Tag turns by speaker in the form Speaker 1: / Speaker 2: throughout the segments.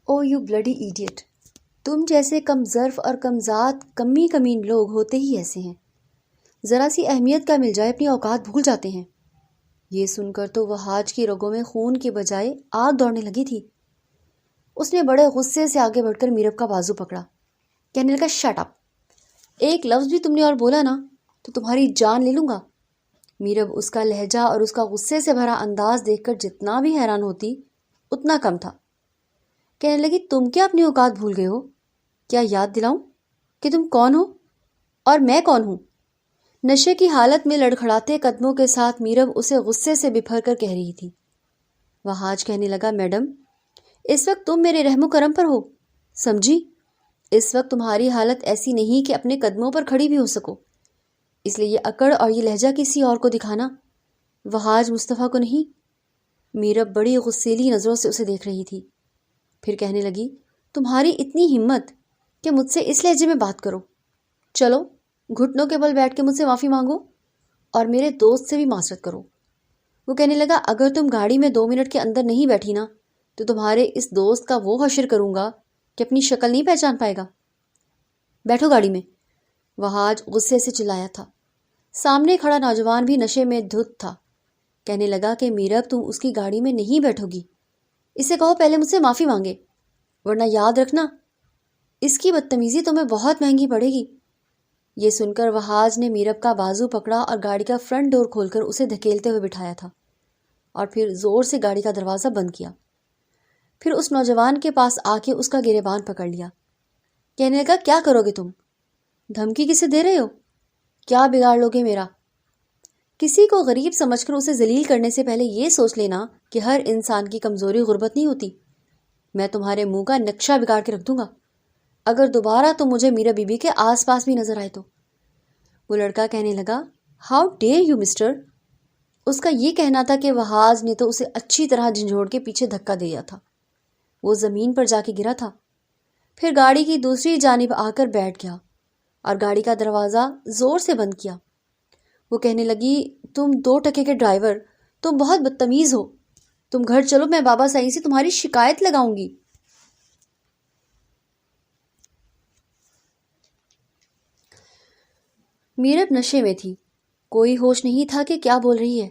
Speaker 1: O you bloody idiot, تم جیسے کم ظرف اور کم ذات کمین لوگ ہوتے ہی ایسے ہیں، ذرا سی اہمیت کا مل جائے اپنی اوقات بھول جاتے ہیں۔ یہ سن کر تو وہاج کی رگوں میں خون کے بجائے آگ دوڑنے لگی تھی۔ اس نے بڑے غصے سے آگے بڑھ کر میرب کا بازو پکڑا، کہنے لگا شٹ اپ، ایک لفظ بھی تم نے اور بولا نا تو تمہاری جان لے لوں گا۔ میرب اس کا لہجہ اور اس کا غصے سے بھرا انداز دیکھ کر جتنا بھی حیران ہوتی اتنا کم تھا۔ کہنے لگی تم کیا اپنی اوقات بھول گئے ہو؟ کیا یاد دلاؤں کہ تم کون ہو اور میں کون ہوں؟ نشے کی حالت میں لڑکھڑاتے قدموں کے ساتھ میرب اسے غصے سے بپھر کر کہہ رہی تھی۔ وہاج کہنے لگا میڈم، اس وقت تم میرے رحم و کرم پر ہو، سمجھی؟ اس وقت تمہاری حالت ایسی نہیں کہ اپنے قدموں پر کھڑی بھی ہو سکو، اس لیے یہ اکڑ اور یہ لہجہ کسی اور کو دکھانا، وہاج مصطفیٰ کو نہیں۔ میرب بڑی غصیلی نظروں سے اسے دیکھ رہی تھی، پھر کہنے لگی تمہاری اتنی ہمت کہ مجھ سے اس لہجے میں بات کرو، چلو گھٹنوں کے بل بیٹھ کے مجھ سے معافی مانگو اور میرے دوست سے بھی معذرت کرو۔ وہ کہنے لگا اگر تم گاڑی میں 2 منٹ کے اندر نہیں بیٹھی نا تو تمہارے اس دوست کا وہ حشر کروں گا کہ اپنی شکل نہیں پہچان پائے گا۔ بیٹھو گاڑی میں، وہاج غصے سے چلایا تھا۔ سامنے کھڑا نوجوان بھی نشے میں دھت تھا، کہنے لگا کہ میرب تم اس کی گاڑی میں نہیں بیٹھو گی، اسے کہو پہلے مجھ سے معافی مانگے، ورنہ یاد رکھنا اس کی بدتمیزی تمہیں بہت مہنگی پڑے گی۔ یہ سن کر وہاج نے میرب کا بازو پکڑا اور گاڑی کا فرنٹ ڈور کھول کر اسے دھکیلتے ہوئے بٹھایا تھا اور پھر زور سے گاڑی کا دروازہ بند کیا۔ پھر اس نوجوان کے پاس آ کے اس کا گریبان پکڑ لیا، کہنے لگا کیا کرو گے تم؟ دھمکی کسے دے رہے ہو؟ کیا بگاڑ لو گے میرا؟ کسی کو غریب سمجھ کر اسے ذلیل کرنے سے پہلے یہ سوچ لینا کہ ہر انسان کی کمزوری غربت نہیں ہوتی۔ میں تمہارے منہ کا نقشہ بگاڑ کے رکھ دوں گا اگر دوبارہ تم مجھے میرا بی بی کے آس پاس بھی نظر آئے تو۔ وہ لڑکا کہنے لگا ہاؤ ڈیئر یو مسٹر۔ اس کا یہ کہنا تھا کہ وہاج نے تو اسے اچھی طرح جھنجھوڑ کے پیچھے دھکا دیا تھا، وہ زمین پر جا کے گرا تھا، پھر گاڑی کی دوسری جانب آ کر بیٹھ گیا اور گاڑی کا دروازہ زور سے بند کیا۔ وہ کہنے لگی تم 2 ٹکے کے ڈرائیور، تم بہت بدتمیز ہو، تم گھر چلو، میں بابا سعید سے تمہاری شکایت لگاؤں گی۔ میرب نشے میں تھی، کوئی ہوش نہیں تھا کہ کیا بول رہی ہے۔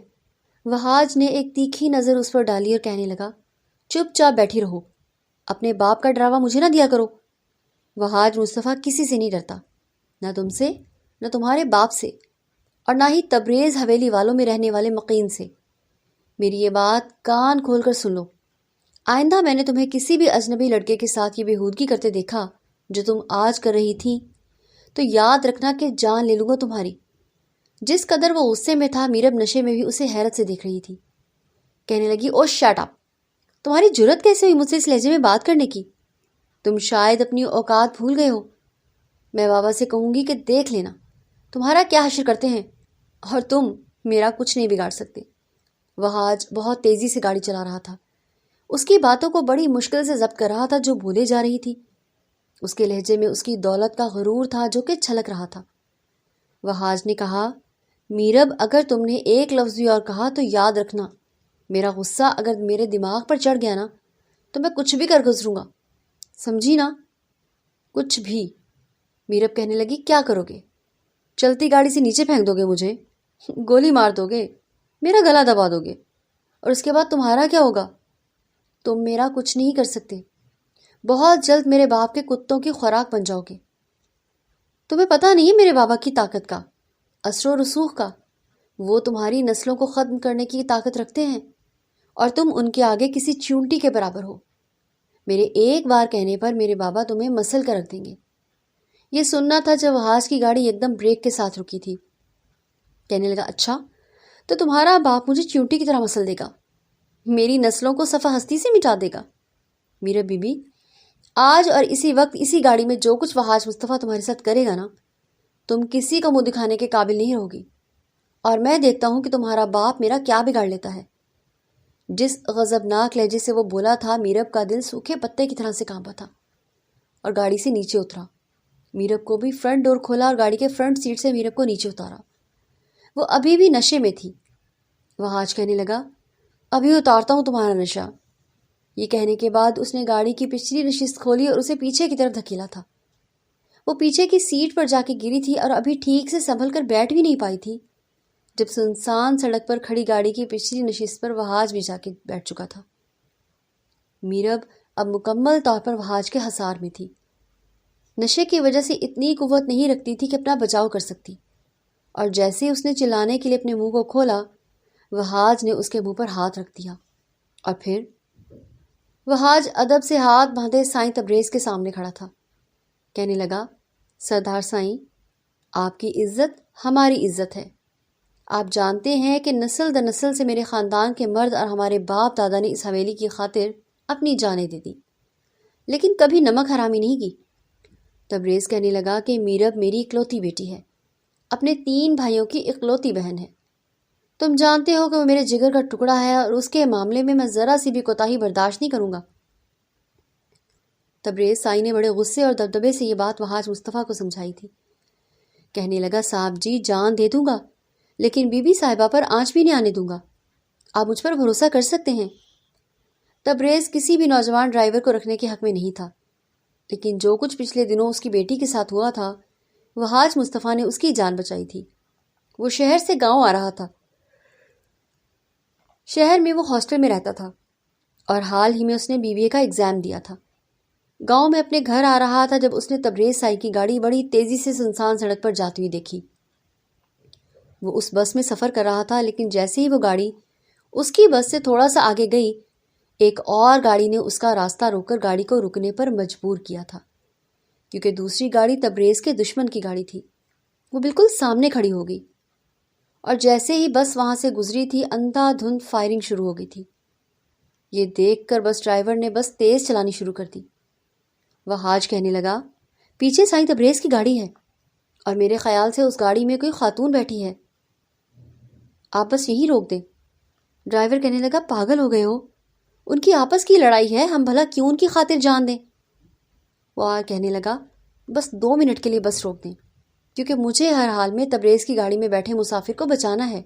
Speaker 1: وہاج نے ایک تیکھی نظر اس پر ڈالی اور کہنے لگا چپ چاپ بیٹھی رہو، اپنے باپ کا ڈراوا مجھے نہ دیا کرو۔ وہاج مصطفیٰ کسی سے نہیں ڈرتا، نہ تم سے، نہ تمہارے باپ سے، اور نہ ہی تبریز حویلی والوں میں رہنے والے مقین سے۔ میری یہ بات کان کھول کر سن لو، آئندہ میں نے تمہیں کسی بھی اجنبی لڑکے کے ساتھ یہ بےہودگی کرتے دیکھا جو تم آج کر رہی تھی تو یاد رکھنا کہ جان لے لوں گا تمہاری۔ جس قدر وہ غصے میں تھا میرب نشے میں بھی اسے حیرت سے دیکھ رہی تھی، کہنے لگی او شٹ اپ، تمہاری جرت کیسے ہوئی مجھ سے اس لہجے میں بات کرنے کی؟ تم شاید اپنی اوقات بھول گئے ہو۔ میں بابا سے کہوں گی کہ دیکھ لینا تمہارا کیا حشر کرتے ہیں، اور تم میرا کچھ نہیں بگاڑ سکتے۔ وہاج بہت تیزی سے گاڑی چلا رہا تھا، اس کی باتوں کو بڑی مشکل سے ضبط کر رہا تھا جو بولے جا رہی تھی۔ اس کے لہجے میں اس کی دولت کا غرور تھا جو کہ چھلک رہا تھا۔ وہاج نے کہا میرب اگر تم نے ایک لفظ بھی اور کہا تو یاد رکھنا میرا غصہ اگر میرے دماغ پر چڑھ گیا نا تو میں کچھ بھی کر گزروں گا، سمجھی نا؟ کچھ بھی؟ میرب کہنے لگی کیا کرو گے؟ چلتی گاڑی سے نیچے پھینک دو گے مجھے؟ گولی مار دو گے؟ میرا گلا دبا دو گے؟ اور اس کے بعد تمہارا کیا ہوگا؟ تم میرا کچھ نہیں کر سکتے، بہت جلد میرے باپ کے کتوں کی خوراک بن جاؤ گے۔ تمہیں پتہ نہیں ہے میرے بابا کی طاقت کا، اثر و رسوخ کا، وہ تمہاری نسلوں کو ختم کرنے کی طاقت رکھتے ہیں اور تم ان کے آگے کسی چونٹی کے برابر ہو۔ میرے ایک بار کہنے پر میرے بابا تمہیں مسل کر رکھ دیں گے۔ یہ سننا تھا جب وہاج کی گاڑی ایک دم بریک کے ساتھ رکی تھی۔ کہنے لگا اچھا تو تمہارا باپ مجھے چونٹی کی طرح مسل دے گا، میری نسلوں کو صفحہ ہستی سے مٹا دے گا۔ میرا بی بی آج اور اسی وقت اسی گاڑی میں جو کچھ وہاج مصطفیٰ تمہارے ساتھ کرے گا نا تم کسی کو منہ دکھانے کے قابل نہیں رہوگی، اور میں دیکھتا ہوں کہ تمہارا باپ میرا کیا بگاڑ لیتا ہے۔ جس غضبناک لہجے سے وہ بولا تھا میرب کا دل سوکھے پتے کی طرح سے کانپا تھا اور گاڑی سے نیچے اترا۔ میرب کو بھی فرنٹ ڈور کھولا اور گاڑی کے فرنٹ سیٹ سے میرب کو نیچے اتارا۔ وہ ابھی بھی نشے میں تھی۔ وہاج کہنے لگا ابھی اتارتا ہوں تمہارا نشہ۔ یہ کہنے کے بعد اس نے گاڑی کی پچھلی نشست کھولی اور اسے پیچھے کی طرف دھکیلا تھا۔ وہ پیچھے کی سیٹ پر جا کے گری تھی اور ابھی ٹھیک سے سنبھل کر بیٹھ بھی نہیں پائی تھی جب سنسان سڑک پر کھڑی گاڑی کی پچھلی نشست پر وہاج بھی جا کے بیٹھ چکا تھا۔ میرب اب مکمل طور پر وہاج کے حصار میں تھی۔ نشے کی وجہ سے اتنی قوت نہیں رکھتی تھی کہ اپنا بچاؤ کر سکتی، اور جیسے اس نے چلانے کے لیے اپنے منہ کو کھولا، وہاج نے اس کے منہ پر ہاتھ رکھ دیا، اور پھر وہاج ادب سے ہاتھ باندھے سائیں تبریز کے سامنے کھڑا تھا۔ کہنے لگا، سردار سائیں، آپ کی عزت ہماری عزت ہے۔ آپ جانتے ہیں کہ نسل در نسل سے میرے خاندان کے مرد اور ہمارے باپ دادا نے اس حویلی کی خاطر اپنی جانیں دے دی، لیکن کبھی نمک حرامی نہیں کی۔ تبریز کہنے لگا کہ میرب میری اکلوتی بیٹی ہے، اپنے 3 بھائیوں کی اکلوتی بہن ہے۔ تم جانتے ہو کہ وہ میرے جگر کا ٹکڑا ہے اور اس کے معاملے میں ذرا سی بھی کوتاہی برداشت نہیں کروں گا۔ تبریز سائی نے بڑے غصے اور دبدبے سے یہ بات وہاج مصطفیٰ کو سمجھائی تھی۔ کہنے لگا، صاحب جی، جان دے دوں گا لیکن بی بی صاحبہ پر آنچ بھی نہیں آنے دوں گا، آپ مجھ پر بھروسہ کر سکتے ہیں۔ تبریز کسی بھی نوجوان ڈرائیور کو رکھنے کے حق میں نہیں تھا، لیکن جو کچھ پچھلے دنوں اس کی بیٹی کے ساتھ ہوا تھا، وہاج مصطفیٰ نے اس کی جان بچائی تھی۔ وہ شہر سے گاؤں آ رہا تھا۔ شہر میں وہ ہاسٹل میں رہتا تھا اور حال ہی میں اس نے BBA کا ایگزام دیا تھا۔ گاؤں میں اپنے گھر آ رہا تھا جب اس نے تبریز سائی کی گاڑی بڑی تیزی سے سنسان سڑک پر جاتی ہوئی دیکھی۔ وہ اس بس میں سفر کر رہا تھا، لیکن جیسے ہی وہ گاڑی اس کی بس سے تھوڑا سا آگے گئی، ایک اور گاڑی نے اس کا راستہ روک کر گاڑی کو رکنے پر مجبور کیا تھا، کیونکہ دوسری گاڑی تبریز کے دشمن کی گاڑی تھی۔ وہ بالکل سامنے کھڑی ہو گئی، اور جیسے ہی بس وہاں سے گزری تھی، اندھا دھند فائرنگ شروع ہو گئی تھی۔ یہ دیکھ کر بس ڈرائیور نے بس تیز چلانی شروع کر دی۔ وہاج کہنے لگا، پیچھے سائیں تبریز کی گاڑی ہے اور میرے خیال سے اس گاڑی میں کوئی خاتون بیٹھی ہے، آپ بس یہی روک دیں۔ ڈرائیور کہنے لگا، پاگل ہو گئے ہو، ان کی آپس کی لڑائی ہے، ہم بھلا کیوں ان کی خاطر جان دیں۔ وہ کہنے لگا، بس 2 منٹ کے لیے بس روک دیں، کیونکہ مجھے ہر حال میں تبریز کی گاڑی میں بیٹھے مسافر کو بچانا ہے۔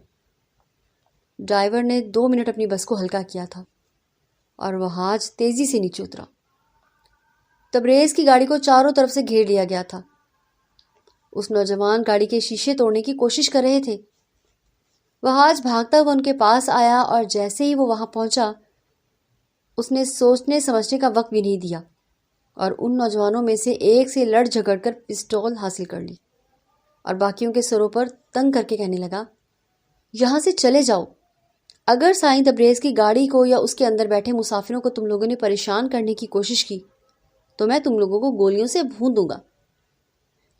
Speaker 1: ڈرائیور نے 2 منٹ اپنی بس کو ہلکا کیا تھا اور وہاج تیزی سے نیچے اترا۔ تبریز کی گاڑی کو چاروں طرف سے گھیر لیا گیا تھا۔ اس نوجوان گاڑی کے شیشے توڑنے کی کوشش کر رہے تھے۔ وہاج بھاگتا ہوا ان کے پاس آیا اور جیسے ہی وہ وہاں پہنچا، اس نے سوچنے سمجھنے کا وقت بھی نہیں دیا اور ان نوجوانوں میں سے ایک سے لڑ جھگڑ کر پسٹول حاصل کر لی اور باقیوں کے سروں پر تنگ کر کے کہنے لگا، یہاں سے چلے جاؤ، اگر سائیں تبریز کی گاڑی کو یا اس کے اندر بیٹھے مسافروں کو تم لوگوں نے پریشان کرنے کی کوشش کی تو میں تم لوگوں کو گولیوں سے بھون دوں گا۔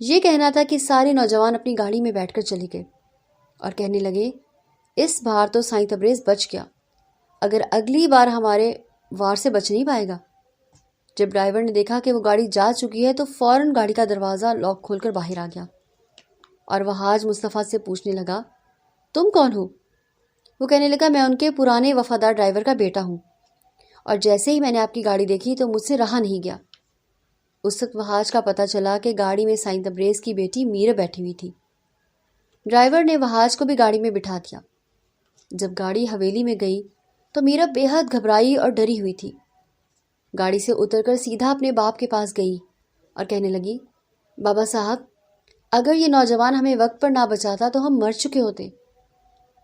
Speaker 1: یہ کہنا تھا کہ سارے نوجوان اپنی گاڑی میں بیٹھ کر چلے گئے اور کہنے لگے، اس بار تو سائیں تبریز بچ گیا، اگر اگلی بار ہمارے وار سے بچ نہیں پائے گا۔ جب ڈرائیور نے دیکھا کہ وہ گاڑی جا چکی ہے تو فوراً گاڑی کا دروازہ لاک کھول کر باہر آ گیا اور وہاج مصطفیٰ سے پوچھنے لگا، تم کون ہو؟ وہ کہنے لگا، میں ان کے پرانے وفادار ڈرائیور کا بیٹا ہوں، اور جیسے ہی میں نے آپ کی گاڑی دیکھی تو مجھ سے رہا نہیں گیا۔ اس وقت وہاج کا پتہ چلا کہ گاڑی میں سائیں تبریز کی بیٹی میرا بیٹھی ہوئی تھی۔ ڈرائیور نے وہاج کو بھی گاڑی میں بٹھا دیا۔ جب گاڑی حویلی میں گئی تو میرا بے حد گھبرائی اور ڈری ہوئی تھی۔ گاڑی سے اتر کر سیدھا اپنے باپ کے پاس گئی اور کہنے لگی، بابا صاحب، اگر یہ نوجوان ہمیں وقت پر نہ بچاتا تو ہم مر چکے ہوتے۔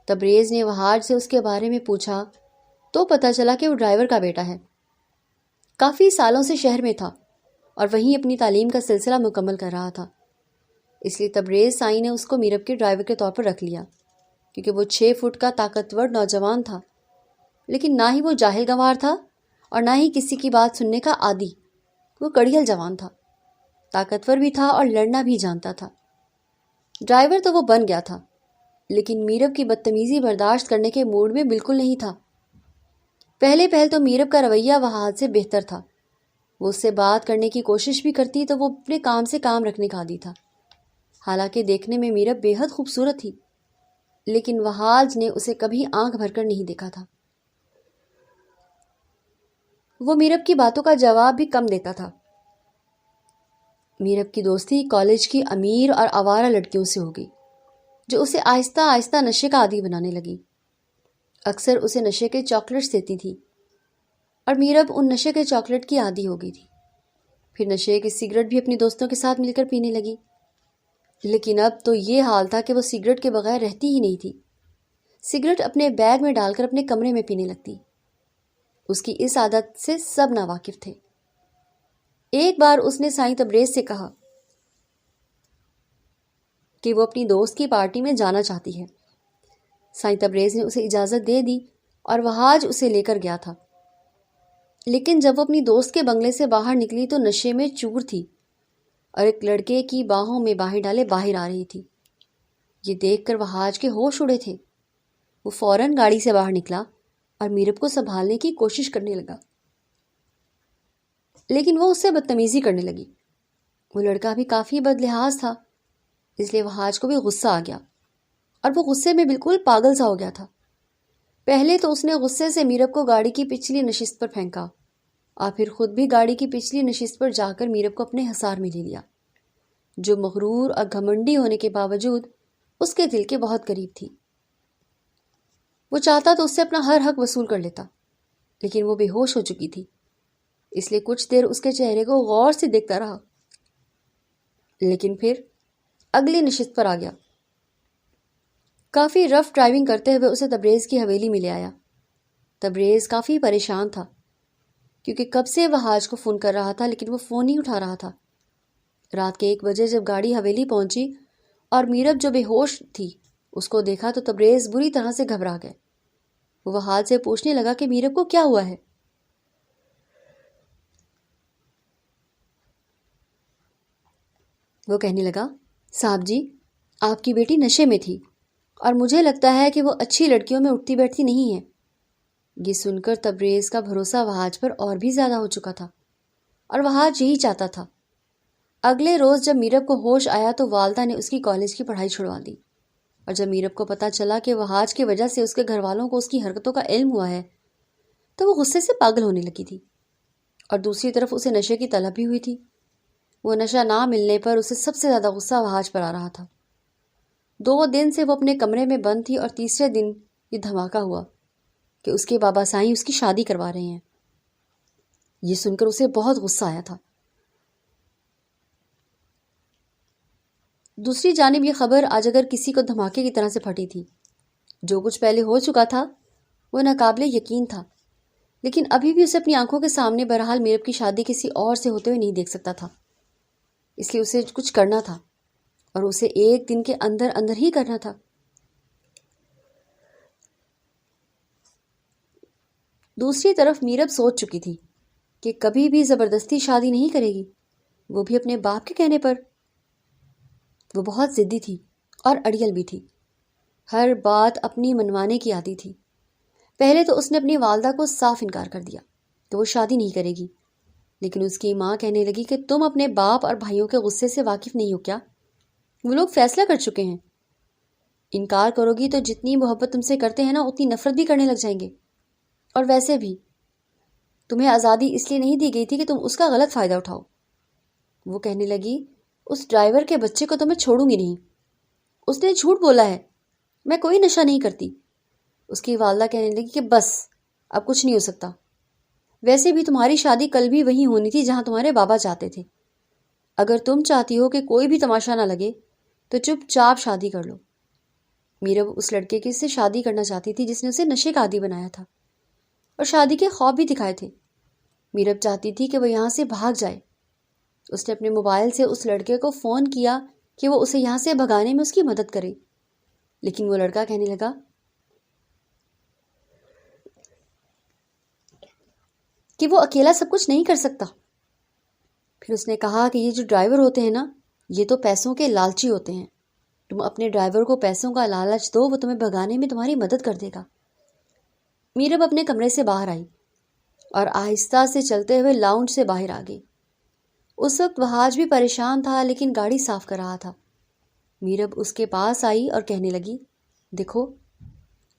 Speaker 1: تبریز نے وہاج سے اس کے بارے میں پوچھا تو پتہ چلا کہ وہ ڈرائیور کا بیٹا ہے، کافی سالوں سے شہر میں تھا اور وہیں اپنی تعلیم کا سلسلہ مکمل کر رہا تھا۔ اس لیے تبریز سائی نے اس کو میرب کے ڈرائیور کے طور پر رکھ لیا، کیونکہ وہ 6 فٹ کا طاقتور نوجوان تھا، لیکن نہ ہی وہ جاہل گنوار تھا اور نہ ہی کسی کی بات سننے کا عادی۔ وہ کڑیل جوان تھا، طاقتور بھی تھا اور لڑنا بھی جانتا تھا۔ ڈرائیور تو وہ بن گیا تھا، لیکن میرب کی بدتمیزی برداشت کرنے کے موڈ میں بالکل نہیں تھا۔ پہلے تو میرب کا رویہ وہاج سے بہتر تھا، وہ اس سے بات کرنے کی کوشش بھی کرتی تو وہ اپنے کام سے کام رکھنے کا عادی تھا۔ حالانکہ دیکھنے میں میرب بے حد خوبصورت تھی، لیکن وہاج نے اسے کبھی آنکھ بھر کر نہیں دیکھا تھا۔ وہ میرب کی باتوں کا جواب بھی کم دیتا تھا۔ میرب کی دوستی کالج کی امیر اور آوارہ لڑکیوں سے ہو گئی، جو اسے آہستہ آہستہ نشے کا عادی بنانے لگی۔ اکثر اسے نشے کے چاکلیٹس دیتی تھی۔ اور میرب ان نشے کے چاکلیٹ کی عادی ہو گئی تھی۔ پھر نشے کی سگریٹ بھی اپنی دوستوں کے ساتھ مل کر پینے لگی، لیکن اب تو یہ حال تھا کہ وہ سگریٹ کے بغیر رہتی ہی نہیں تھی۔ سگریٹ اپنے بیگ میں ڈال کر اپنے کمرے میں پینے لگتی۔ اس کی اس عادت سے سب ناواقف تھے۔ ایک بار اس نے سائیں تبریز سے کہا کہ وہ اپنی دوست کی پارٹی میں جانا چاہتی ہے۔ سائیں تبریز نے اسے اجازت دے دی اور وہاج اسے لے کر گیا تھا، لیکن جب وہ اپنی دوست کے بنگلے سے باہر نکلی تو نشے میں چور تھی اور ایک لڑکے کی باہوں میں باہیں ڈالے باہر آ رہی تھی۔ یہ دیکھ کر وہاج کے ہوش اڑے تھے۔ وہ فوراً گاڑی سے باہر نکلا اور میرب کو سنبھالنے کی کوشش کرنے لگا، لیکن وہ اس سے بدتمیزی کرنے لگی۔ وہ لڑکا بھی کافی بد لحاظ تھا، اس لیے وہاج کو بھی غصہ آ گیا اور وہ غصے میں بالکل پاگل سا ہو گیا تھا۔ پہلے تو اس نے غصے سے میرب کو گاڑی کی پچھلی نشست پر پھینکا اور پھر خود بھی گاڑی کی پچھلی نشست پر جا کر میرب کو اپنے حصار میں لے لیا، جو مغرور اور گھمنڈی ہونے کے باوجود اس کے دل کے بہت قریب تھی۔ وہ چاہتا تو اس سے اپنا ہر حق وصول کر لیتا، لیکن وہ بے ہوش ہو چکی تھی، اس لیے کچھ دیر اس کے چہرے کو غور سے دیکھتا رہا، لیکن پھر اگلی نشست پر آ گیا۔ کافی رف ڈرائیونگ کرتے ہوئے اسے تبریز کی حویلی میں لے آیا۔ تبریز کافی پریشان تھا کیونکہ کب سے وہاج کو فون کر رہا تھا، لیکن وہ فون نہیں اٹھا رہا تھا۔ رات کے 1 بجے جب گاڑی حویلی پہنچی اور میرب جو بے ہوش تھی اس کو دیکھا تو تبریز بری طرح سے گھبرا گئے۔ وہ وہاج سے پوچھنے لگا کہ میرب کو کیا ہوا ہے۔ وہ کہنے لگا، صاحب جی، آپ کی بیٹی نشے میں تھی اور مجھے لگتا ہے کہ وہ اچھی لڑکیوں میں اٹھتی بیٹھتی نہیں ہے۔ یہ سن کر تبریز کا بھروسہ وہاج پر اور بھی زیادہ ہو چکا تھا اور وہاج یہی چاہتا تھا۔ اگلے روز جب میرب کو ہوش آیا تو والدہ نے اس کی کالج کی پڑھائی چھڑوا دی، اور جب میرب کو پتہ چلا کہ وہاج کی وجہ سے اس کے گھر والوں کو اس کی حرکتوں کا علم ہوا ہے تو وہ غصے سے پاگل ہونے لگی تھی، اور دوسری طرف اسے نشے کی طلب بھی ہوئی تھی۔ وہ نشہ نہ ملنے پر اسے سب سے زیادہ غصہ وہاج پر آ رہا تھا۔ 2 دن سے وہ اپنے کمرے میں بند تھی اور تیسرے دن یہ دھماکہ ہوا کہ اس کے بابا سائیں اس کی شادی کروا رہے ہیں۔ یہ سن کر اسے بہت غصہ آیا تھا۔ دوسری جانب یہ خبر آج اگر کسی کو دھماکے کی طرح سے پھٹی تھی۔ جو کچھ پہلے ہو چکا تھا وہ ناقابل یقین تھا، لیکن ابھی بھی اسے اپنی آنکھوں کے سامنے بہرحال میرب کی شادی کسی اور سے ہوتے ہوئے نہیں دیکھ سکتا تھا، اس لیے اسے کچھ کرنا تھا اور اسے 1 دن کے اندر اندر ہی کرنا تھا۔ دوسری طرف میرب سوچ چکی تھی کہ کبھی بھی زبردستی شادی نہیں کرے گی، وہ بھی اپنے باپ کے کہنے پر۔ وہ بہت ضدی تھی اور اڑیل بھی تھی، ہر بات اپنی منوانے کی عادی تھی۔ پہلے تو اس نے اپنی والدہ کو صاف انکار کر دیا کہ وہ شادی نہیں کرے گی، لیکن اس کی ماں کہنے لگی کہ تم اپنے باپ اور بھائیوں کے غصے سے واقف نہیں ہو کیا؟ وہ لوگ فیصلہ کر چکے ہیں، انکار کرو گی تو جتنی محبت تم سے کرتے ہیں نا اتنی نفرت بھی کرنے لگ جائیں گے، اور ویسے بھی تمہیں آزادی اس لیے نہیں دی گئی تھی کہ تم اس کا غلط فائدہ اٹھاؤ۔ وہ کہنے لگی، اس ڈرائیور کے بچے کو تو میں چھوڑوں گی نہیں، اس نے جھوٹ بولا ہے، میں کوئی نشہ نہیں کرتی۔ اس کی والدہ کہنے لگی کہ بس اب کچھ نہیں ہو سکتا، ویسے بھی تمہاری شادی کل بھی وہیں ہونی تھی جہاں تمہارے بابا چاہتے تھے۔ اگر تم چاہتی ہو کہ کوئی بھی تماشا نہ لگے تو چپ چاپ شادی کر لو۔ میرب اس لڑکے کی سے شادی کرنا چاہتی تھی جس نے اسے نشے کا عادی بنایا تھا اور شادی کے خواب بھی دکھائے تھے۔ میرب چاہتی تھی کہ وہ یہاں سے بھاگ جائے۔ اس نے اپنے موبائل سے اس لڑکے کو فون کیا کہ وہ اسے یہاں سے بھگانے میں اس کی مدد کرے، لیکن وہ لڑکا کہنے لگا کہ وہ اکیلا سب کچھ نہیں کر سکتا۔ پھر اس نے کہا کہ یہ جو ڈرائیور ہوتے ہیں نا، یہ تو پیسوں کے لالچی ہوتے ہیں، تم اپنے ڈرائیور کو پیسوں کا لالچ دو، وہ تمہیں بھگانے میں تمہاری مدد کر دے گا۔ میرب اپنے کمرے سے باہر آئی اور آہستہ سے چلتے ہوئے لاؤنج سے باہر آ گئی۔ اس وقت وہاج بھی پریشان تھا لیکن گاڑی صاف کر رہا تھا۔ میرب اس کے پاس آئی اور کہنے لگی، دیکھو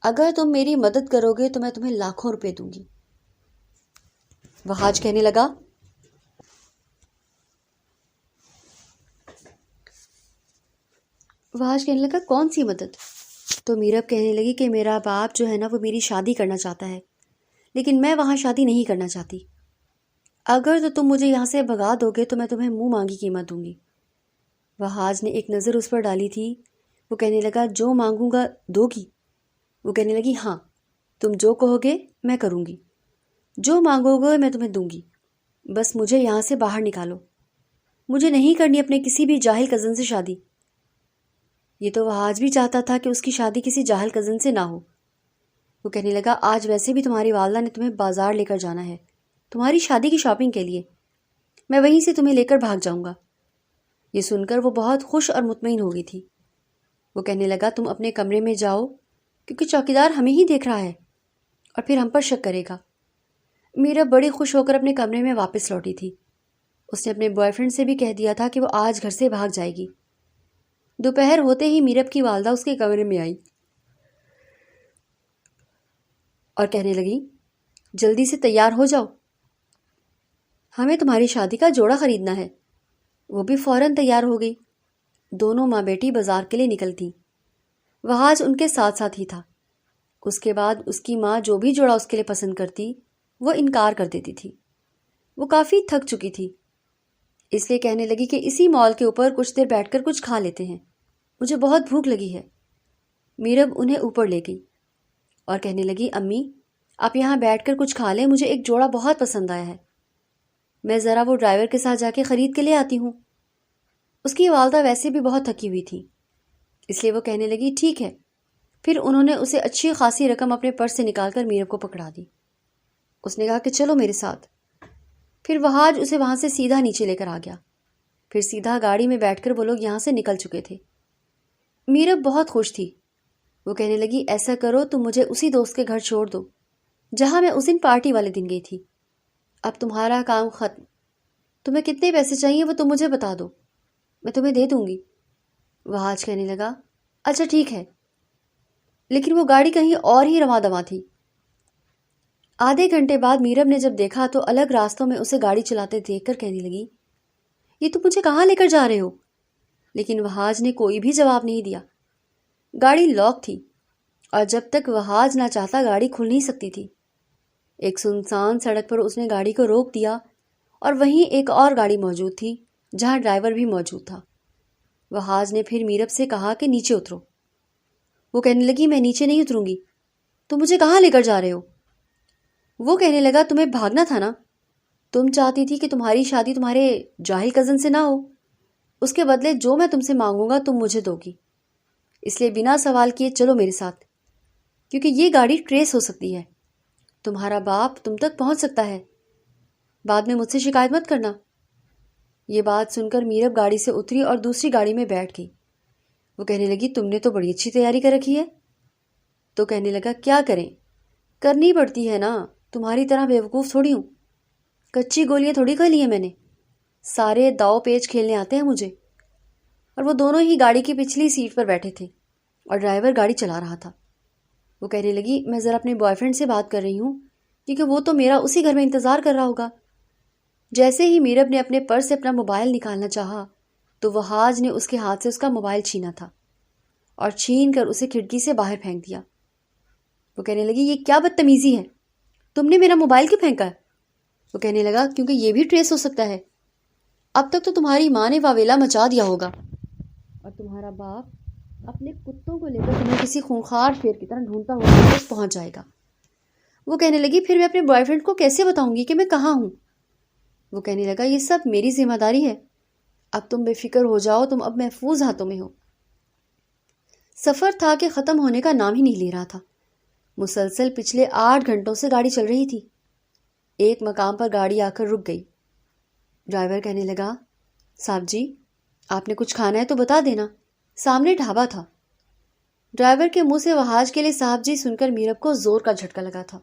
Speaker 1: اگر تم میری مدد کرو گے تو میں تمہیں لاکھوں روپے دوں گی۔ وہاج کہنے لگا، کون سی مدد؟ تو میرب کہنے لگی کہ میرا باپ جو ہے نا وہ میری شادی کرنا چاہتا ہے، لیکن میں وہاں شادی نہیں کرنا چاہتی۔ اگر تو تم مجھے یہاں سے بھگا دو گے تو میں تمہیں منہ مانگی قیمت دوں گی۔ وہاج نے ایک نظر اس پر ڈالی تھی۔ وہ کہنے لگا جو مانگوں گا دو گی؟ وہ کہنے لگی ہاں، تم جو کہو گے میں کروں گی، جو مانگو گے میں تمہیں دوں گی، بس مجھے یہاں سے باہر نکالو، مجھے نہیں کرنی اپنے کسی بھی جاہل کزن سے شادی۔ یہ تو وہاج بھی چاہتا تھا کہ اس کی شادی کسی جاہل کزن سے نہ ہو۔ وہ کہنے لگا آج ویسے بھی تمہاری والدہ نے تمہیں بازار لے کر جانا ہے تمہاری شادی کی شاپنگ کے لیے، میں وہیں سے تمہیں لے کر بھاگ جاؤں گا۔ یہ سن کر وہ بہت خوش اور مطمئن ہو گئی تھی۔ وہ کہنے لگا تم اپنے کمرے میں جاؤ کیونکہ چوکیدار ہمیں ہی دیکھ رہا ہے اور پھر ہم پر شک کرے گا۔ میرا بڑی خوش ہو کر اپنے کمرے میں واپس لوٹی تھی۔ اس نے اپنے بوائے فرینڈ سے بھی کہہ دیا تھا کہ وہ آج گھر سے بھاگ جائے گی۔ دوپہر ہوتے ہی میرب کی والدہ اس کے کمرے میں آئی اور کہنے لگی جلدی سے تیار ہو جاؤ، ہمیں تمہاری شادی کا جوڑا خریدنا ہے۔ وہ بھی فوراً تیار ہو گئی۔ دونوں ماں بیٹی بازار کے لیے نکل تھیں۔ وہاج ان کے ساتھ ساتھ ہی تھا۔ اس کے بعد اس کی ماں جو بھی جوڑا اس کے لیے پسند کرتی وہ انکار کر دیتی تھی۔ وہ کافی تھک چکی تھی، اس لیے کہنے لگی کہ اسی مال کے اوپر کچھ دیر بیٹھ کر کچھ کھا لیتے ہیں، مجھے بہت بھوک لگی ہے۔ میرب انہیں اوپر لے گئی اور کہنے لگی امی آپ یہاں بیٹھ کر کچھ کھا لیں، مجھے ایک جوڑا بہت پسند آیا ہے، میں ذرا وہ ڈرائیور کے ساتھ جا کے خرید کے لے آتی ہوں۔ اس کی والدہ ویسے بھی بہت تھکی ہوئی تھی، اس لیے وہ کہنے لگی ٹھیک ہے۔ پھر انہوں نے اسے اچھی خاصی رقم اپنے پرس سے نکال کر میرب کو پکڑا دی۔ اس نے کہا کہ چلو میرے ساتھ۔ پھر وہاج اسے وہاں سے سیدھا نیچے لے کر آ گیا۔ پھر سیدھا گاڑی میں بیٹھ کر وہ لوگ یہاں سے نکل چکے تھے۔ میرب بہت خوش تھی۔ وہ کہنے لگی ایسا کرو تم مجھے اسی دوست کے گھر چھوڑ دو جہاں میں اس دن پارٹی والے دن گئی تھی۔ اب تمہارا کام ختم، تمہیں کتنے پیسے چاہیے وہ تم مجھے بتا دو، میں تمہیں دے دوں گی۔ وہاج کہنے لگا اچھا ٹھیک ہے، لیکن وہ گاڑی کہیں اور ہی رواں دواں تھی۔ آدھے گھنٹے بعد میرب نے جب دیکھا تو الگ راستوں میں اسے گاڑی چلاتے دیکھ کر کہنے لگی یہ تم مجھے کہاں لے کر جا رہے ہو؟ لیکن وہاج نے کوئی بھی جواب نہیں دیا۔ گاڑی لاک تھی اور جب تک وہاج نہ چاہتا گاڑی کھل نہیں سکتی تھی۔ ایک سنسان سڑک پر اس نے گاڑی کو روک دیا اور وہیں ایک اور گاڑی موجود تھی جہاں ڈرائیور بھی موجود تھا۔ وہاج نے پھر میرب سے کہا کہ نیچے اترو۔ وہ کہنے لگی میں نیچے نہیں اتروں گی، تم مجھے کہاں لے کر جا رہے ہو؟ وہ کہنے لگا تمہیں بھاگنا تھا نا، تم چاہتی تھی کہ تمہاری شادی تمہارے جاہل کزن سے نہ ہو، اس کے بدلے جو میں تم سے مانگوں گا تم مجھے دو گی، اس لیے بنا سوال کیے چلو میرے ساتھ، کیونکہ یہ گاڑی ٹریس ہو سکتی ہے، تمہارا باپ تم تک پہنچ سکتا ہے، بعد میں مجھ سے شکایت مت کرنا۔ یہ بات سن کر میرب گاڑی سے اتری اور دوسری گاڑی میں بیٹھ گئی۔ وہ کہنے لگی تم نے تو بڑی اچھی تیاری کر رکھی ہے۔ تو کہنے لگا کیا کریں، کرنی پڑتی ہے نا، تمہاری طرح بیوقوف تھوڑی ہوں، کچی گولیاں تھوڑی کھا لی ہیں میں نے، سارے داؤ پیچ کھیلنے آتے ہیں مجھے۔ اور وہ دونوں ہی گاڑی کی پچھلی سیٹ پر بیٹھے تھے اور ڈرائیور گاڑی چلا رہا تھا۔ وہ کہنے لگی میں ذرا اپنے بوائے فرینڈ سے بات کر رہی ہوں کیونکہ وہ تو میرا اسی گھر میں انتظار کر رہا ہوگا۔ جیسے ہی میرب نے اپنے پرس سے اپنا موبائل نکالنا چاہا تو وہاج نے اس کے ہاتھ سے اس کا موبائل چھینا تھا اور چھین کر اسے کھڑکی سے باہر پھینک دیا۔ وہ کہنے لگی یہ کیا بدتمیزی ہے، تم نے میرا موبائل کیوں پھینکا؟ وہ کہنے لگا کیونکہ یہ بھی ٹریس ہو سکتا ہے، اب تک تو تمہاری ماں نے واویلا مچا دیا ہوگا اور تمہارا باپ اپنے کتوں کو لے کر تمہیں کسی خونخوار شیر کی طرح ڈھونڈتا ہوا واپس پہنچ جائے گا۔ وہ کہنے لگی پھر میں اپنے بوائے فرینڈ کو کیسے بتاؤں گی کہ میں کہاں ہوں؟ وہ کہنے لگا یہ سب میری ذمہ داری ہے، اب تم بے فکر ہو جاؤ، تم اب محفوظ ہاتھوں میں ہو۔ سفر تھا کہ ختم ہونے کا نام ہی نہیں لے رہا تھا۔ مسلسل پچھلے 8 گھنٹوں سے گاڑی چل رہی تھی۔ ایک مقام پر گاڑی آ کر رک گئی۔ ڈرائیور کہنے لگا صاحب جی آپ نے کچھ کھانا ہے تو بتا دینا، سامنے ڈھابا تھا۔ ڈرائیور کے منہ سے وہاج کے لیے صاحب جی سن کر میرب کو زور کا جھٹکا لگا تھا۔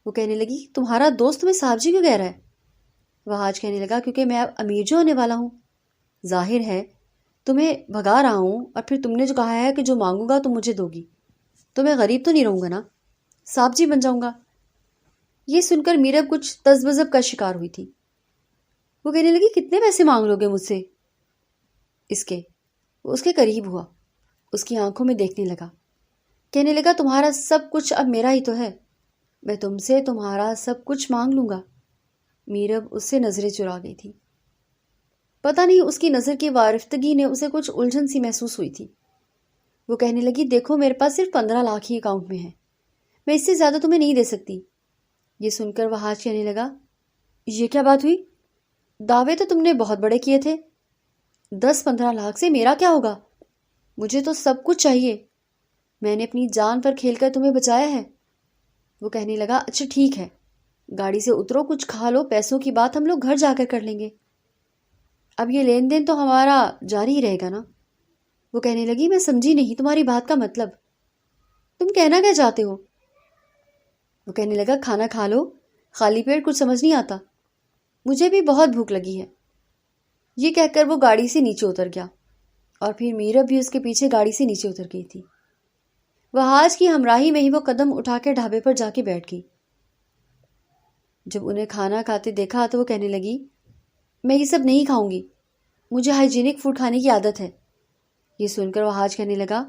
Speaker 1: وہ کہنے لگی تمہارا دوست تمہیں صاحب جی کیوں کہہ رہا ہے؟ وہاج کہنے لگا کیونکہ میں اب امیر جو ہونے والا ہوں، ظاہر ہے تمہیں بھگا رہا ہوں اور پھر تم نے جو کہا ہے کہ جو مانگوں گا تم مجھے دو گی، تو میں غریب تو نہیں رہوں گا نا، صاحب جی بن جاؤں گا۔ یہ سن کر میرب کچھ تذبذب کا شکار ہوئی تھی۔ وہ کہنے لگی کتنے پیسے مانگ لو گے مجھ سے اس کے؟ وہ اس کے قریب ہوا، اس کی آنکھوں میں دیکھنے لگا، کہنے لگا تمہارا سب کچھ اب میرا ہی تو ہے، میں تم سے تمہارا سب کچھ مانگ لوں گا۔ میرب اس سے نظریں چرا گئی تھی۔ پتہ نہیں اس کی نظر کی وارفتگی نے اسے کچھ الجھن سی محسوس ہوئی تھی۔ وہ کہنے لگی، دیکھو میرے پاس صرف 15 لاکھ ہی اکاؤنٹ میں ہے، میں اس سے زیادہ تمہیں نہیں دے سکتی۔ یہ سن کر وہ حاج کہنے لگا، یہ کیا بات ہوئی؟ دعوے تو تم نے بہت بڑے کیے تھے، 10-15 لاکھ سے میرا کیا ہوگا؟ مجھے تو سب کچھ چاہیے، میں نے اپنی جان پر کھیل کر تمہیں بچایا ہے۔ وہ کہنے لگا، اچھا ٹھیک ہے، گاڑی سے اترو، کچھ کھا لو، پیسوں کی بات ہم لوگ گھر جا کر لیں گے، اب یہ لین دین تو ہمارا جاری ہی رہے گا نا۔ وہ کہنے لگی، میں سمجھی نہیں تمہاری بات کا مطلب، تم کہنا کیا چاہتے ہو؟ وہ کہنے لگا، کھانا کھا لو، خالی پیٹ کچھ سمجھ نہیں آتا، مجھے بھی بہت بھوک لگی ہے۔ یہ کہہ کر وہ گاڑی سے نیچے اتر گیا اور پھر میرب بھی اس کے پیچھے گاڑی سے نیچے اتر گئی تھی۔ وہ حاج کی ہمراہی میں ہی وہ قدم اٹھا کے ڈھابے پر جا کے بیٹھ گئی۔ جب انہیں کھانا کھاتے دیکھا تو وہ کہنے لگی، میں یہ سب نہیں کھاؤں گی، مجھے ہائیجینک فوڈ کھانے کی عادت ہے۔ یہ سن کر وہ حاج کہنے لگا،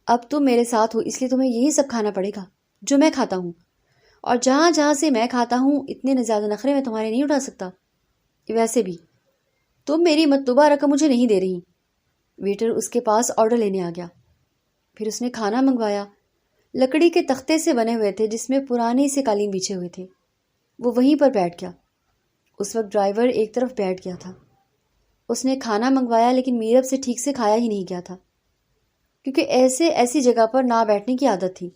Speaker 1: اب تم میرے ساتھ ہو اس لیے تمہیں یہی سب کھانا پڑے گا جو میں کھاتا ہوں، اور جہاں جہاں سے میں کھاتا ہوں اتنے زیادہ نخرے میں تمہارے نہیں اٹھا سکتا۔ ویسے بھی تم میری مطلوبہ رقم مجھے نہیں دے رہی۔ ویٹر اس کے پاس آرڈر لینے آ گیا، پھر اس نے کھانا منگوایا۔ لکڑی کے تختے سے بنے ہوئے تھے جس میں پرانے سے قالین بچھے ہوئے تھے۔ وہ وہیں پر بیٹھ گیا۔ اس وقت ڈرائیور ایک طرف بیٹھ گیا تھا۔ اس نے کھانا منگوایا لیکن میرب سے ٹھیک سے کھایا ہی نہیں گیا تھا، کیونکہ ایسی جگہ پر نہ بیٹھنے کی عادت تھی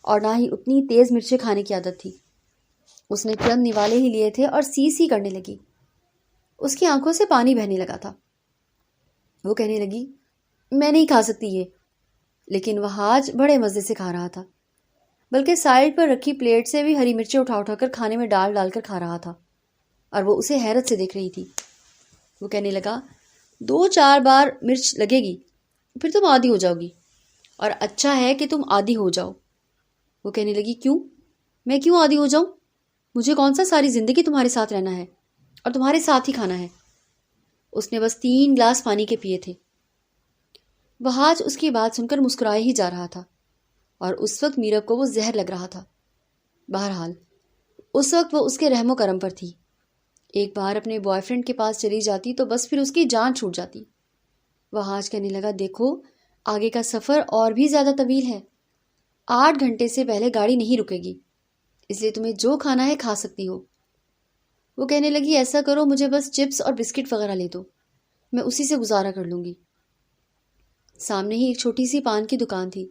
Speaker 1: اور نہ ہی اتنی تیز مرچیں کھانے کی عادت تھی۔ اس نے چند نوالے ہی لیے تھے اور سی کرنے لگی۔ اس کی آنکھوں سے پانی بہنے لگا تھا۔ وہ کہنے لگی، میں نہیں کھا سکتی یہ، لیکن وہ حاج بڑے مزے سے کھا رہا تھا، بلکہ سائڈ پر رکھی پلیٹ سے بھی ہری مرچیں اٹھا اٹھا کر کھانے میں ڈال ڈال کر کھا رہا تھا، اور وہ اسے حیرت سے دیکھ رہی تھی۔ وہ کہنے لگا، 2-4 بار مرچ لگے گی پھر تم عادی ہو جاؤ گی، اور اچھا ہے کہ تم عادی ہو جاؤ۔ وہ کہنے لگی، کیوں؟ میں کیوں عادی ہو جاؤں؟ مجھے کون سا ساری زندگی تمہارے ساتھ رہنا ہے اور تمہارے ساتھ ہی کھانا ہے۔ اس نے بس 3 گلاس پانی کے پیے تھے۔ وہ حاج اس کی بات سن کر مسکرائے ہی جا رہا تھا، اور اس وقت میرب کو وہ زہر لگ رہا تھا۔ بہرحال اس وقت وہ اس کے رحم و کرم پر تھی۔ ایک بار اپنے بوائے فرینڈ کے پاس چلی جاتی تو بس پھر اس کی جان چھوٹ جاتی۔ وہ حاج کہنے لگا، دیکھو آگے کا سفر اور بھی زیادہ طویل ہے، 8 گھنٹے سے پہلے گاڑی نہیں رکے گی، اس لیے تمہیں جو کھانا ہے کھا سکتی ہو۔ وہ کہنے لگی، ایسا کرو مجھے بس چپس اور بسکٹ وغیرہ لے دو، میں اسی سے گزارا کر لوں گی۔ سامنے ہی ایک چھوٹی سی پان کی دکان تھی،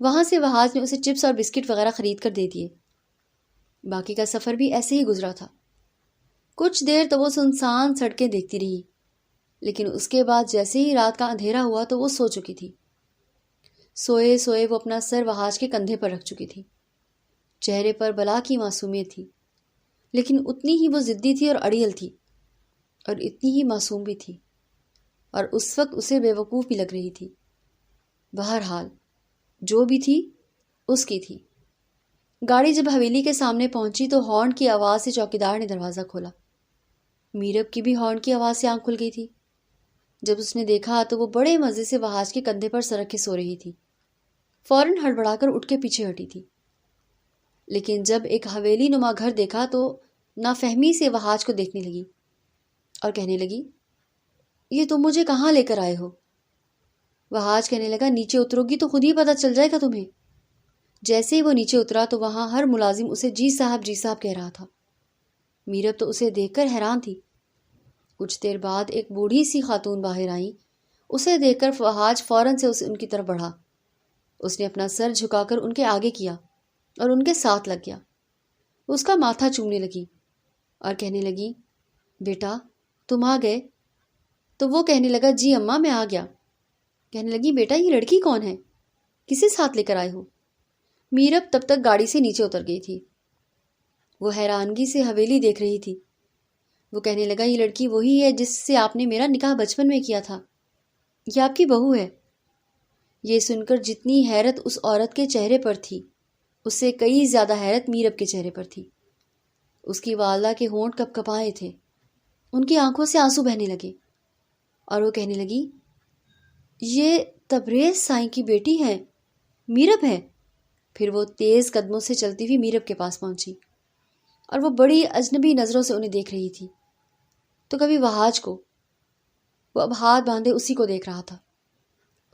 Speaker 1: وہاں سے وہ حاج نے اسے چپس اور بسکٹ وغیرہ خرید کر دے دیے۔ باقی کا سفر بھی ایسے ہی گزرا تھا۔ کچھ دیر تو وہ سنسان سڑکیں دیکھتی رہی، لیکن اس کے بعد جیسے ہی رات کا اندھیرا ہوا تو وہ سو چکی تھی۔ سوئے سوئے وہ اپنا سر وہ حاج کے کندھے پر رکھ چکی تھی۔ چہرے پر بلا کی معصومیت تھی، لیکن اتنی ہی وہ ضدی تھی اور اڑیل تھی، اور اتنی ہی معصوم بھی تھی، اور اس وقت اسے بے وقوف بھی لگ رہی تھی۔ بہرحال جو بھی تھی اس کی تھی۔ گاڑی جب حویلی کے سامنے پہنچی تو ہارن کی آواز سے چوکیدار نے دروازہ کھولا۔ میرب کی بھی ہارن کی آواز سے آنکھ کھل گئی تھی۔ جب اس نے دیکھا تو وہ بڑے مزے سے وہ حاج کے کندھے پر سر رکھے سو رہی تھی۔ فوراً ہڑبڑا کر اٹھ کے پیچھے ہٹی تھی، لیکن جب ایک حویلی نما گھر دیکھا تو نافہمی سے وہ حاج کو دیکھنے لگی اور کہنے لگی، یہ تم مجھے کہاں لے کر آئے ہو؟ وہ حاج کہنے لگا، نیچے اترو گی تو خود ہی پتہ چل جائے گا تمہیں۔ جیسے ہی وہ نیچے اترا تو وہاں ہر ملازم اسے جی صاحب کہہ رہا تھا۔ میرب تو اسے دیکھ کر حیران تھی۔ کچھ دیر بعد ایک بوڑھی سی خاتون باہر آئی۔ اسے دیکھ کر فحاج فوراً سے ان کی طرف بڑھا۔ اس نے اپنا سر جھکا کر ان کے آگے کیا اور ان کے ساتھ لگ گیا۔ اس کا ماتھا چومنے لگی اور کہنے لگی، بیٹا تم آ گئے؟ تو وہ کہنے لگا، جی اماں میں آ گیا۔ کہنے لگی، بیٹا یہ لڑکی کون ہے؟ کسے ساتھ لے کر آئے ہو؟ میرب تب تک گاڑی سے نیچے اتر گئی تھی۔ وہ حیرانگی سے حویلی دیکھ رہی تھی۔ وہ کہنے لگا، یہ لڑکی وہی ہے جس سے آپ نے میرا نکاح بچپن میں کیا تھا، یہ آپ کی بہو ہے۔ یہ سن کر جتنی حیرت اس عورت کے چہرے پر تھی، اس سے کئی زیادہ حیرت میرب کے چہرے پر تھی۔ اس کی والدہ کے ہونٹ کپ کپائے تھے، ان کی آنکھوں سے آنسو بہنے لگے، اور وہ کہنے لگی، یہ تبریز سائیں کی بیٹی ہے، میرب ہے۔ پھر وہ تیز قدموں سے چلتی ہوئی میرب کے پاس پہنچی اور وہ بڑی اجنبی نظروں سے انہیں دیکھ رہی تھی۔ تو کبھی وہاج کو، وہ اب ہاتھ باندھے اسی کو دیکھ رہا تھا۔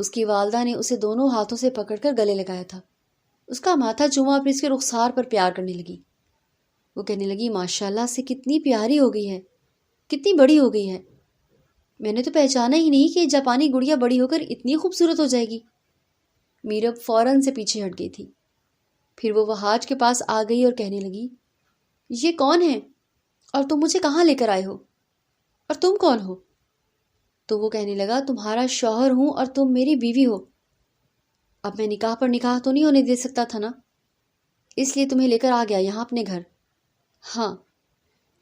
Speaker 1: اس کی والدہ نے اسے دونوں ہاتھوں سے پکڑ کر گلے لگایا تھا، اس کا ماتھا چوما اور پھر اس کے رخسار پر پیار کرنے لگی۔ وہ کہنے لگی، ماشاءاللہ سے کتنی پیاری ہو گئی ہے، کتنی بڑی ہو گئی ہے، میں نے تو پہچانا ہی نہیں کہ جاپانی گڑیا بڑی ہو کر اتنی خوبصورت ہو جائے گی۔ میرب فوراً سے پیچھے ہٹ گئی تھی۔ پھر وہ وہاج کے پاس آ گئی اور کہنے لگی، یہ کون ہے اور تم مجھے کہاں لے کر آئے ہو، اور تم کون ہو؟ تو وہ کہنے لگا، تمہارا شوہر ہوں اور تم میری بیوی ہو۔ اب میں نکاح پر نکاح تو نہیں ہونے دے سکتا تھا نا، اس لیے تمہیں لے کر آ گیا یہاں اپنے گھر۔ ہاں،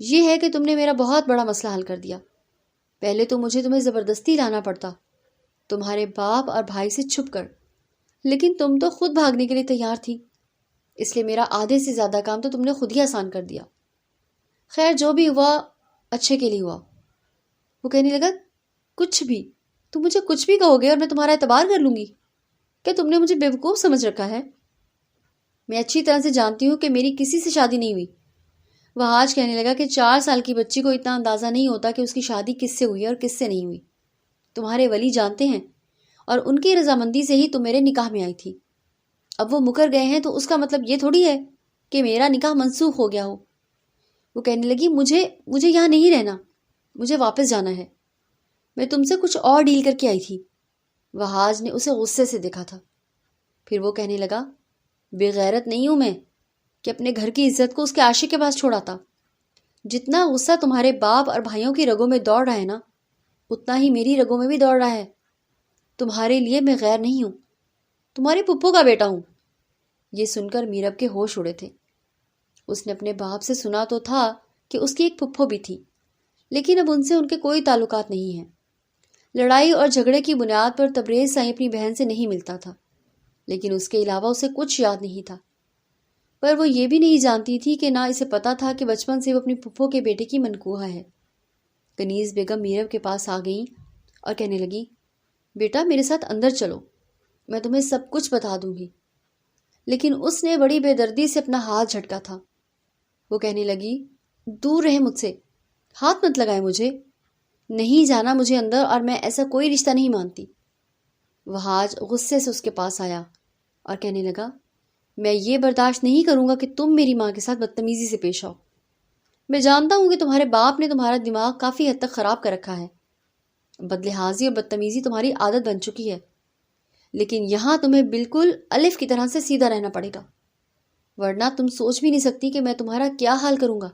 Speaker 1: یہ ہے کہ تم نے میرا بہت بڑا مسئلہ حل کر دیا۔ پہلے تو مجھے تمہیں زبردستی لانا پڑتا، تمہارے باپ اور بھائی سے چھپ کر، لیکن تم تو خود بھاگنے کے لیے تیار تھی، اس لیے میرا آدھے سے زیادہ کام تو تم نے خود ہی آسان کر دیا۔ خیر، جو بھی ہوا اچھے کے لیے ہوا۔ وہ کہنے لگا، کچھ بھی، تم مجھے کچھ بھی کہو گے اور میں تمہارا اعتبار کر لوں گی؟ کیا تم نے مجھے بیوقوف سمجھ رکھا ہے؟ میں اچھی طرح سے جانتی ہوں کہ میری کسی سے شادی نہیں ہوئی۔ وہاج کہنے لگا کہ 4 سال کی بچی کو اتنا اندازہ نہیں ہوتا کہ اس کی شادی کس سے ہوئی ہے اور کس سے نہیں ہوئی۔ تمہارے ولی جانتے ہیں، اور ان کی رضامندی سے ہی تم میرے نکاح میں آئی تھی۔ اب وہ مکر گئے ہیں تو اس کا مطلب یہ تھوڑی ہے کہ میرا نکاح منسوخ ہو گیا ہو۔ وہ کہنے لگی، مجھے یہاں نہیں رہنا، مجھے واپس جانا ہے، میں تم سے کچھ اور ڈیل کر کے آئی تھی۔ وہاج نے اسے غصے سے دیکھا تھا۔ پھر وہ کہنے لگا، بے غیرت نہیں ہوں میں کہ اپنے گھر کی عزت کو اس کے عاشق کے پاس چھوڑاتا۔ جتنا غصہ تمہارے باپ اور بھائیوں کی رگوں میں دوڑ رہا ہے نا، اتنا ہی میری رگوں میں بھی دوڑ رہا ہے۔ تمہارے لیے میں غیر نہیں ہوں، تمہارے پھپھو کا بیٹا ہوں۔ یہ سن کر میرب کے ہوش اڑے تھے۔ اس نے اپنے باپ سے سنا تو تھا کہ اس کی ایک پھپھو بھی تھی، لیکن اب ان سے ان کے کوئی تعلقات نہیں ہیں۔ لڑائی اور جھگڑے کی بنیاد پر تبریز سائیں اپنی بہن سے نہیں ملتا تھا، لیکن اس کے علاوہ اسے کچھ یاد نہیں تھا۔ پر وہ یہ بھی نہیں جانتی تھی کہ نہ اسے پتا تھا کہ بچپن سے وہ اپنی پھپھو کے بیٹے کی منکوحہ ہے۔ کنیز بیگم میرب کے پاس آ گئیں اور کہنے لگی، بیٹا میرے ساتھ اندر چلو، میں تمہیں سب کچھ بتا دوں گی۔ لیکن اس نے بڑی بے دردی سے اپنا ہاتھ جھٹکا تھا۔ وہ کہنے لگی، دور رہے مجھ سے، ہاتھ مت لگائے مجھے، نہیں جانا مجھے اندر، اور میں ایسا کوئی رشتہ نہیں مانتی۔ وہاج غصے سے اس کے پاس آیا اور کہنے لگا، میں یہ برداشت نہیں کروں گا کہ تم میری ماں کے ساتھ بدتمیزی سے پیش آؤ۔ میں جانتا ہوں کہ تمہارے باپ نے تمہارا دماغ کافی حد تک خراب کر رکھا ہے، بدلحاظی اور بدتمیزی تمہاری عادت بن چکی ہے، لیکن یہاں تمہیں بالکل الف کی طرح سے سیدھا رہنا پڑے گا، ورنہ تم سوچ بھی نہیں سکتی کہ میں تمہارا کیا حال کروں گا۔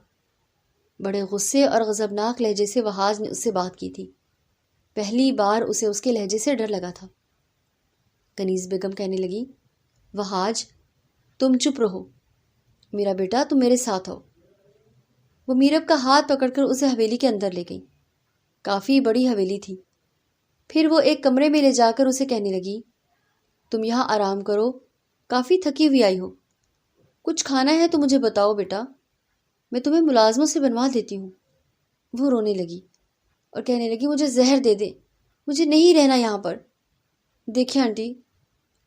Speaker 1: بڑے غصے اور غضبناک لہجے سے وہاج نے اس سے بات کی تھی۔ پہلی بار اسے اس کے لہجے سے ڈر لگا تھا۔ کنیز بیگم کہنے لگی، وہاج تم چپ رہو، میرا بیٹا تم میرے ساتھ آؤ۔ وہ میرب کا ہاتھ پکڑ کر اسے حویلی کے اندر لے گئی۔ کافی بڑی حویلی تھی۔ پھر وہ ایک کمرے میں لے جا کر اسے کہنے لگی، تم یہاں آرام کرو، کافی تھکی ہوئی آئی ہو، کچھ کھانا ہے تو مجھے بتاؤ بیٹا، میں تمہیں ملازموں سے بنوا دیتی ہوں۔ وہ رونے لگی اور کہنے لگی، مجھے زہر دے دے، مجھے نہیں رہنا یہاں پر۔ دیکھیں آنٹی،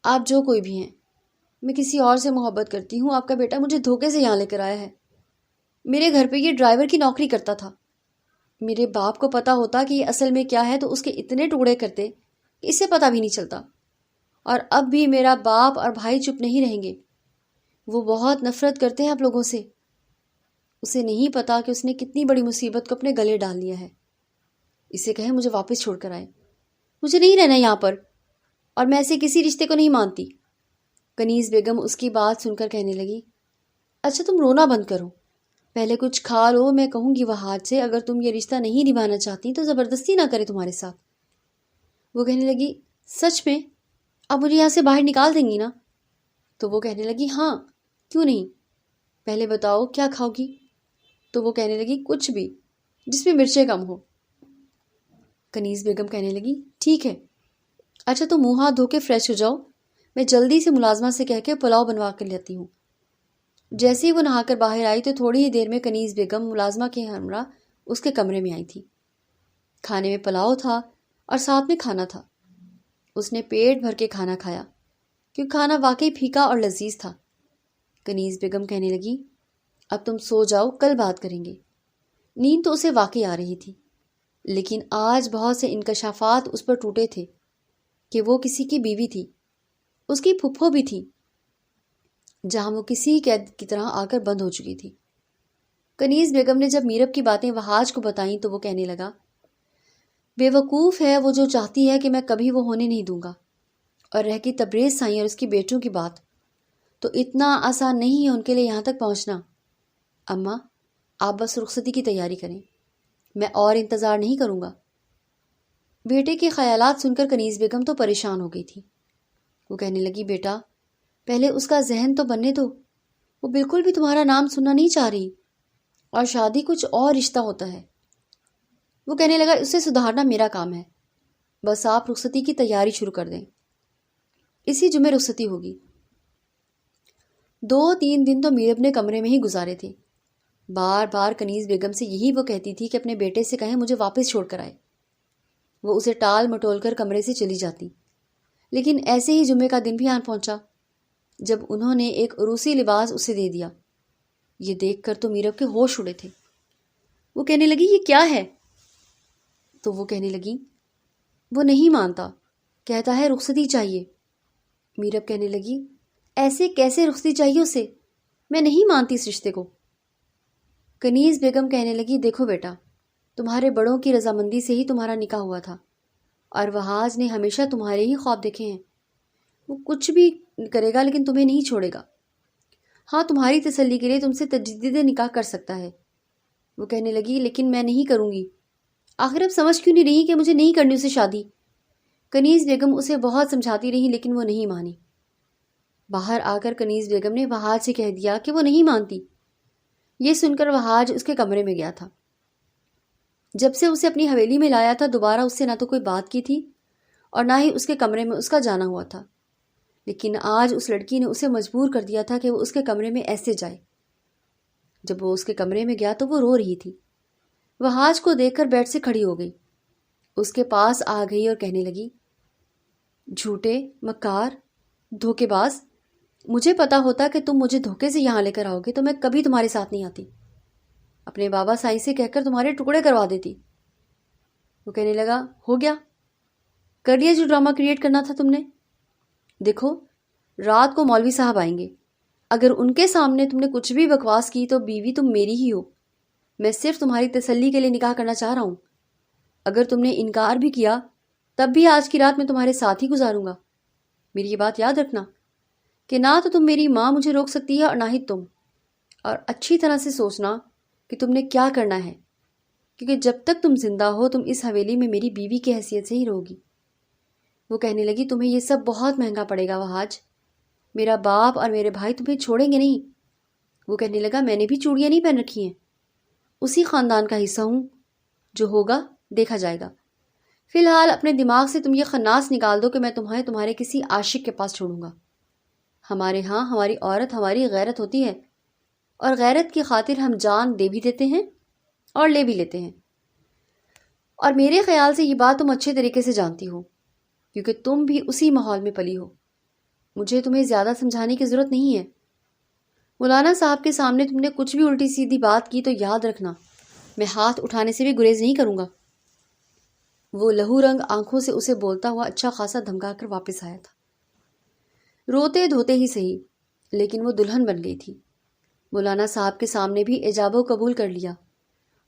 Speaker 1: آپ جو کوئی بھی ہیں، میں کسی اور سے محبت کرتی ہوں، آپ کا بیٹا مجھے دھوکے سے یہاں لے کر آیا ہے۔ میرے گھر پہ یہ ڈرائیور کی نوکری کرتا تھا، میرے باپ کو پتا ہوتا کہ یہ اصل میں کیا ہے تو اس کے اتنے ٹکڑے کرتے کہ اسے پتا بھی نہیں چلتا۔ اور اب بھی میرا باپ اور بھائی چپ نہیں رہیں گے، وہ بہت نفرت کرتے ہیں آپ لوگوں سے۔ اسے نہیں پتا کہ اس نے کتنی بڑی مصیبت کو اپنے گلے ڈال لیا ہے۔ اسے کہیں مجھے واپس چھوڑ کر آئے، مجھے نہیں رہنا یہاں پر، اور میں ایسے کسی رشتے کو نہیں مانتی۔ کنیز بیگم اس کی بات سن کر کہنے لگی، اچھا تم رونا بند کرو، پہلے کچھ کھا لو، میں کہوں گی وہاج سے اگر تم یہ رشتہ نہیں نبھانا چاہتی تو زبردستی نہ کرے تمہارے ساتھ۔ وہ کہنے لگی، سچ میں اب مجھے یہاں سے باہر نکال دیں گی نا؟ تو وہ کہنے لگی، ہاں کیوں نہیں، پہلے بتاؤ کیا کھاؤ گی؟ تو وہ کہنے لگی، کچھ بھی جس میں مرچیں کم ہو۔ کنیز بیگم کہنے لگی، ٹھیک ہے، اچھا تو منہ ہاتھ دھو کے فریش ہو جاؤ، میں جلدی سے ملازمہ سے کہہ کے پلاؤ بنوا کر لیتی ہوں۔ جیسے ہی وہ نہا کر باہر آئی تو تھوڑی ہی دیر میں کنیز بیگم ملازمہ کے ہمراہ اس کے کمرے میں آئی تھی۔ کھانے میں پلاؤ تھا اور ساتھ میں کھانا تھا۔ اس نے پیٹ بھر کے کھانا کھایا کیونکہ کھانا واقعی پھیکا اور لذیذ تھا۔ کنیز بیگم کہنے لگی، اب تم سو جاؤ، کل بات کریں گے۔ نیند تو اسے واقعی آ رہی تھی، لیکن آج بہت سے انکشافات اس پر ٹوٹے تھے کہ وہ کسی کی بیوی تھی، اس کی پھپھو بھی تھی، جہاں وہ کسی قید کی طرح آ کر بند ہو چکی تھی۔ کنیز بیگم نے جب میرب کی باتیں وہاج کو بتائیں تو وہ کہنے لگا، بے وقوف ہے وہ جو چاہتی ہے کہ میں کبھی وہ ہونے نہیں دوں گا۔ اور رہ کی تبریز سائیں اور اس کی بیٹوں کی بات، تو اتنا آسان نہیں ہے ان کے لیے یہاں تک پہنچنا۔ اماں، آپ بس رخصتی کی تیاری کریں، میں اور انتظار نہیں کروں گا۔ بیٹے کے خیالات سن کر کنیز بیگم تو پریشان ہو گئی تھی۔ وہ کہنے لگی، بیٹا پہلے اس کا ذہن تو بننے دو، وہ بالکل بھی تمہارا نام سننا نہیں چاہ رہی، اور شادی کچھ اور رشتہ ہوتا ہے۔ وہ کہنے لگا، اسے سدھارنا میرا کام ہے، بس آپ رخصتی کی تیاری شروع کر دیں، اسی جمعے رخصتی ہوگی۔ 2-3 دن تو میرب نے کمرے میں ہی گزارے تھے۔ بار بار کنیز بیگم سے یہی وہ کہتی تھی کہ اپنے بیٹے سے کہیں مجھے واپس چھوڑ کر آئے۔ وہ اسے ٹال مٹول کر کمرے سے چلی جاتی، لیکن ایسے ہی جمعے کا دن بھی آن پہنچا جب انہوں نے ایک عروسی لباس اسے دے دیا۔ یہ دیکھ کر تو میرب کے ہوش اڑے تھے۔ وہ کہنے لگی، یہ کیا ہے؟ تو وہ کہنے لگی، وہ نہیں مانتا، کہتا ہے رخصتی چاہیے۔ میرب کہنے لگی، ایسے کیسے رخصتی چاہیے اسے؟ میں نہیں مانتی اس رشتے کو۔ کنیز بیگم کہنے لگی، دیکھو بیٹا، تمہارے بڑوں کی رضامندی سے ہی تمہارا نکاح ہوا تھا، اور وہاج نے ہمیشہ تمہارے ہی خواب دیکھے ہیں۔ وہ کچھ بھی کرے گا لیکن تمہیں نہیں چھوڑے گا۔ ہاں، تمہاری تسلی کے لیے تم سے تجدید نکاح کر سکتا ہے۔ وہ کہنے لگی، لیکن میں نہیں کروں گی۔ آخر اب سمجھ کیوں نہیں رہی کہ مجھے نہیں کرنی اسے شادی؟ کنیز بیگم اسے بہت سمجھاتی رہی لیکن وہ نہیں مانی۔ باہر آ کر کنیز بیگم نے وہاج سے کہہ دیا کہ وہ نہیں مانتی۔ یہ سن کر وہاج اس کے کمرے میں گیا تھا۔ جب سے اسے اپنی حویلی میں لایا تھا، دوبارہ اس سے نہ تو کوئی بات کی تھی اور نہ ہی اس کے کمرے میں اس کا جانا ہوا تھا، لیکن آج اس لڑکی نے اسے مجبور کر دیا تھا کہ وہ اس کے کمرے میں ایسے جائے۔ جب وہ اس کے کمرے میں گیا تو وہ رو رہی تھی۔ وہاج کو دیکھ کر بیڈ سے کھڑی ہو گئی، اس کے پاس آ گئی اور کہنے لگی، جھوٹے، مکار، دھوکے باز، مجھے پتا ہوتا کہ تم مجھے دھوکے سے یہاں لے کر آؤ گے تو میں کبھی تمہارے ساتھ نہیں آتی، اپنے بابا سائیں سے کہہ کر تمہارے ٹکڑے کروا دیتی۔ وہ کہنے لگا، ہو گیا، کر لیا جو ڈرامہ کریٹ کرنا تھا تم نے۔ دیکھو، رات کو مولوی صاحب آئیں گے، اگر ان کے سامنے تم نے کچھ بھی بکواس کی تو بیوی تم میری ہی ہو۔ میں صرف تمہاری تسلی کے لیے نکاح کرنا چاہ رہا ہوں۔ اگر تم نے انکار بھی کیا تب بھی آج کی رات میں تمہارے ساتھ ہی گزاروں گا۔ میری یہ بات یاد رکھنا کہ نہ تو تم میری ماں مجھے روک سکتی ہے اور نہ ہی تم، اور اچھی طرح سے سوچنا کہ تم نے کیا کرنا ہے، کیونکہ جب تک تم زندہ ہو تم اس حویلی میں میری بیوی کی حیثیت سے ہی رہو گی۔ وہ کہنے لگی، تمہیں یہ سب بہت مہنگا پڑے گا وہاج، میرا باپ اور میرے بھائی تمہیں چھوڑیں گے نہیں۔ وہ کہنے لگا، میں نے بھی چوڑیاں نہیں پہن رکھی ہیں، اسی خاندان کا حصہ ہوں، جو ہوگا دیکھا جائے گا۔ فی الحال اپنے دماغ سے تم یہ خناس نکال دو کہ میں تمہیں تمہارے کسی عاشق کے پاس چھوڑوں گا۔ ہمارے ہاں ہماری عورت ہماری غیرت ہوتی ہے، اور غیرت کی خاطر ہم جان دے بھی دیتے ہیں اور لے بھی لیتے ہیں، اور میرے خیال سے یہ بات تم اچھے طریقے سے جانتی ہو کیونکہ تم بھی اسی ماحول میں پلی ہو۔ مجھے تمہیں زیادہ سمجھانے کی ضرورت نہیں ہے۔ مولانا صاحب کے سامنے تم نے کچھ بھی الٹی سیدھی بات کی تو یاد رکھنا میں ہاتھ اٹھانے سے بھی گریز نہیں کروں گا۔ وہ لہو رنگ آنکھوں سے اسے بولتا ہوا اچھا خاصا دھمکا کر واپس آیا تھا، روتے دھوتے ہی صحیح، لیکن وہ دلہن بن گئی تھی۔ مولانا صاحب کے سامنے بھی ایجاب و قبول کر لیا۔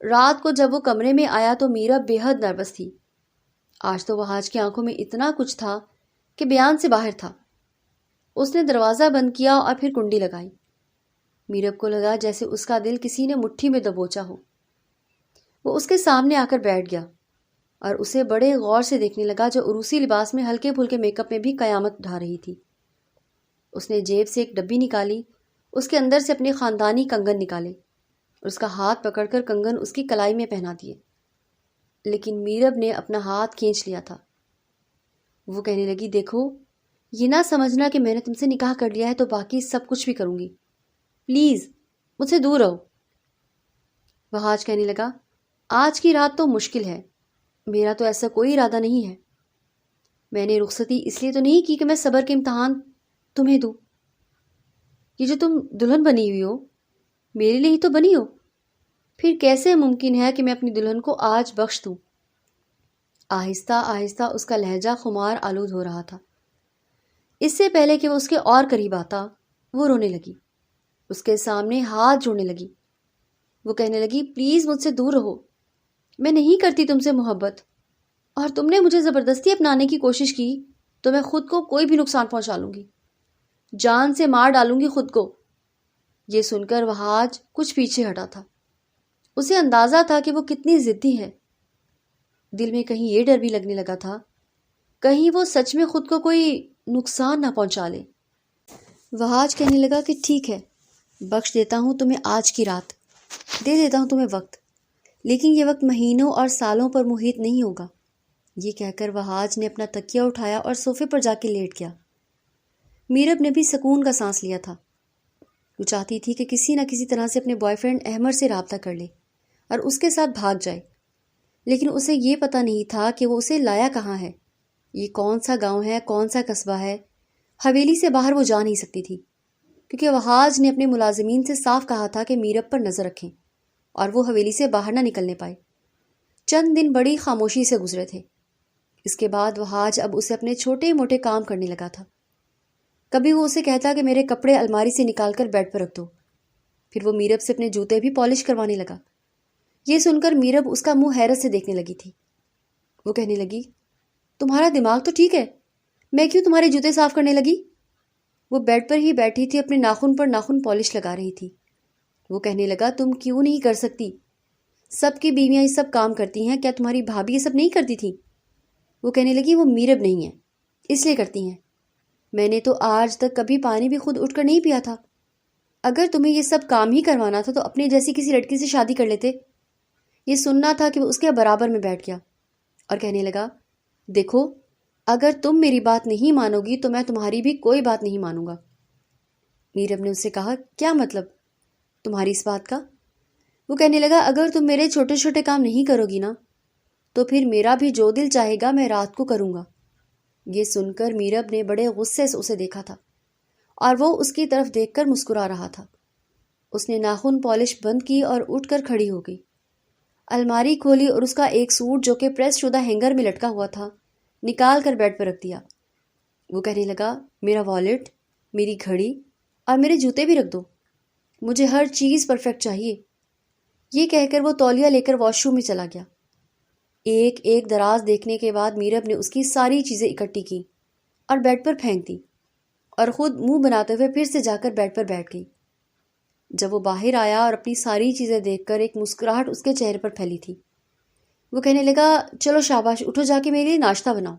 Speaker 1: رات کو جب وہ کمرے میں آیا تو میرا بے حد نروس تھی۔ آج تو وہاج کی آنکھوں میں اتنا کچھ تھا کہ بیان سے باہر تھا۔ اس نے دروازہ بند کیا اور پھر کنڈی لگائی۔ میرب کو لگا جیسے اس کا دل کسی نے مٹھی میں دبوچا ہو۔ وہ اس کے سامنے آ کر بیٹھ گیا اور اسے بڑے غور سے دیکھنے لگا، جو عروسی لباس میں ہلکے پھلکے میک اپ میں بھی قیامت ڈھا رہی تھی۔ اس نے جیب سے ایک ڈبی نکالی، اس کے اندر سے اپنے خاندانی کنگن نکالے اور اس کا ہاتھ پکڑ کر کنگن اس کی کلائی میں پہنا دیے، لیکن میرب نے اپنا ہاتھ کھینچ لیا تھا۔ وہ کہنے لگی، دیکھو، یہ نہ سمجھنا کہ میں نے تم سے نکاح کر لیا ہے تو باقی سب کچھ بھی کروں گی، پلیز مجھ سے دور رہو۔ وہاج کہنے لگا، آج کی رات تو مشکل ہے، میرا تو ایسا کوئی ارادہ نہیں ہے۔ میں نے رخصتی اس لیے تو نہیں کی کہ میں صبر کے امتحان تمہیں دوں۔ یہ جو تم دلہن بنی ہوئی ہو میرے لیے ہی تو بنی ہو، پھر کیسے ممکن ہے کہ میں اپنی دلہن کو آج بخش دوں؟ آہستہ آہستہ اس کا لہجہ خمار آلود ہو رہا تھا۔ اس سے پہلے کہ وہ اس کے اور قریب آتا وہ رونے لگی، اس کے سامنے ہاتھ جوڑنے لگی۔ وہ کہنے لگی، پلیز مجھ سے دور رہو، میں نہیں کرتی تم سے محبت، اور تم نے مجھے زبردستی اپنانے کی کوشش کی تو میں خود کو کوئی بھی نقصان پہنچا لوں گی، جان سے مار ڈالوں گی خود کو۔ یہ سن کر وہاج کچھ پیچھے ہٹا تھا۔ اسے اندازہ تھا کہ وہ کتنی ضدی ہے۔ دل میں کہیں یہ ڈر بھی لگنے لگا تھا، کہیں وہ سچ میں خود کو کوئی نقصان نہ پہنچا لے۔ وہاج کہنے لگا کہ ٹھیک ہے، بخش دیتا ہوں تمہیں آج کی رات، دے دیتا ہوں تمہیں وقت، لیکن یہ وقت مہینوں اور سالوں پر محیط نہیں ہوگا۔ یہ کہہ کر وہاج نے اپنا تکیہ اٹھایا اور صوفے پر جا کے لیٹ گیا۔ میرب نے بھی سکون کا سانس لیا تھا۔ وہ چاہتی تھی کہ کسی نہ کسی طرح سے اپنے بوائے فرینڈ احمد سے رابطہ کر لے اور اس کے ساتھ بھاگ جائے، لیکن اسے یہ پتہ نہیں تھا کہ وہ اسے لایا کہاں ہے، یہ کون سا گاؤں ہے، کون سا قصبہ ہے۔ حویلی سے باہر وہ جا نہیں سکتی تھی، کیونکہ وہاج نے اپنے ملازمین سے صاف کہا تھا کہ میرب پر نظر رکھیں اور وہ حویلی سے باہر نہ نکلنے پائے۔ چند دن بڑی خاموشی سے گزرے تھے۔ اس کے بعد وہاج اب اسے اپنے چھوٹے موٹے کام کرنے لگا تھا۔ کبھی وہ اسے کہتا کہ میرے کپڑے الماری سے نکال کر بیڈ پر رکھ دو، پھر وہ میرب سے اپنے جوتے بھی پالش کروانے لگا۔ یہ سن کر میرب اس کا منہ حیرت سے دیکھنے لگی تھی۔ وہ کہنے لگی، تمہارا دماغ تو ٹھیک ہے، میں کیوں تمہارے جوتے صاف کرنے لگی؟ وہ بیڈ پر ہی بیٹھی تھی، اپنے ناخن پر ناخن پالش لگا رہی تھی۔ وہ کہنے لگا، تم کیوں نہیں کر سکتی؟ سب کی بیویاں یہ سب کام کرتی ہیں، کیا تمہاری بھابھی یہ سب نہیں کرتی تھی؟ وہ کہنے لگی، وہ میرب نہیں ہے اس لیے کرتی ہیں، میں نے تو آج تک کبھی پانی بھی خود اٹھ کر نہیں پیا تھا۔ اگر تمہیں یہ سب کام ہی کروانا تھا تو اپنے جیسی کسی لڑکی سے شادی کر لیتے۔ یہ سننا تھا کہ وہ اس کے برابر میں بیٹھ گیا اور کہنے لگا، دیکھو اگر تم میری بات نہیں مانو گی تو میں تمہاری بھی کوئی بات نہیں مانوں گا۔ میرب نے اس سے کہا، کیا مطلب تمہاری اس بات کا؟ وہ کہنے لگا، اگر تم میرے چھوٹے چھوٹے کام نہیں کرو گی نا تو پھر میرا بھی جو دل چاہے گا میں رات کو کروں گا۔ یہ سن کر میرب نے بڑے غصے سے اسے دیکھا تھا اور وہ اس کی طرف دیکھ کر مسکرا رہا تھا۔ اس نے ناخن پالش بند کی اور اٹھ کر کھڑی ہو گئی، الماری کھولی اور اس کا ایک سوٹ جو کہ پریس شدہ ہینگر میں لٹکا ہوا تھا نکال کر بیڈ پر رکھ دیا۔ وہ کہنے لگا، میرا والیٹ، میری گھڑی اور میرے جوتے بھی رکھ دو، مجھے ہر چیز پرفیکٹ چاہیے۔ یہ کہہ کر وہ تولیہ لے کر واش روم میں چلا گیا۔ ایک ایک دراز دیکھنے کے بعد میرب نے اس کی ساری چیزیں اکٹھی کی اور بیڈ پر پھینک دی اور خود منہ بناتے ہوئے پھر سے جا کر بیڈ پر بیٹھ گئی۔ جب وہ باہر آیا اور اپنی ساری چیزیں دیکھ کر ایک مسکراہٹ اس کے چہرے پر پھیلی تھی، وہ کہنے لگا، چلو شاباش، اٹھو جا کے میرے لیے ناشتہ بناؤ۔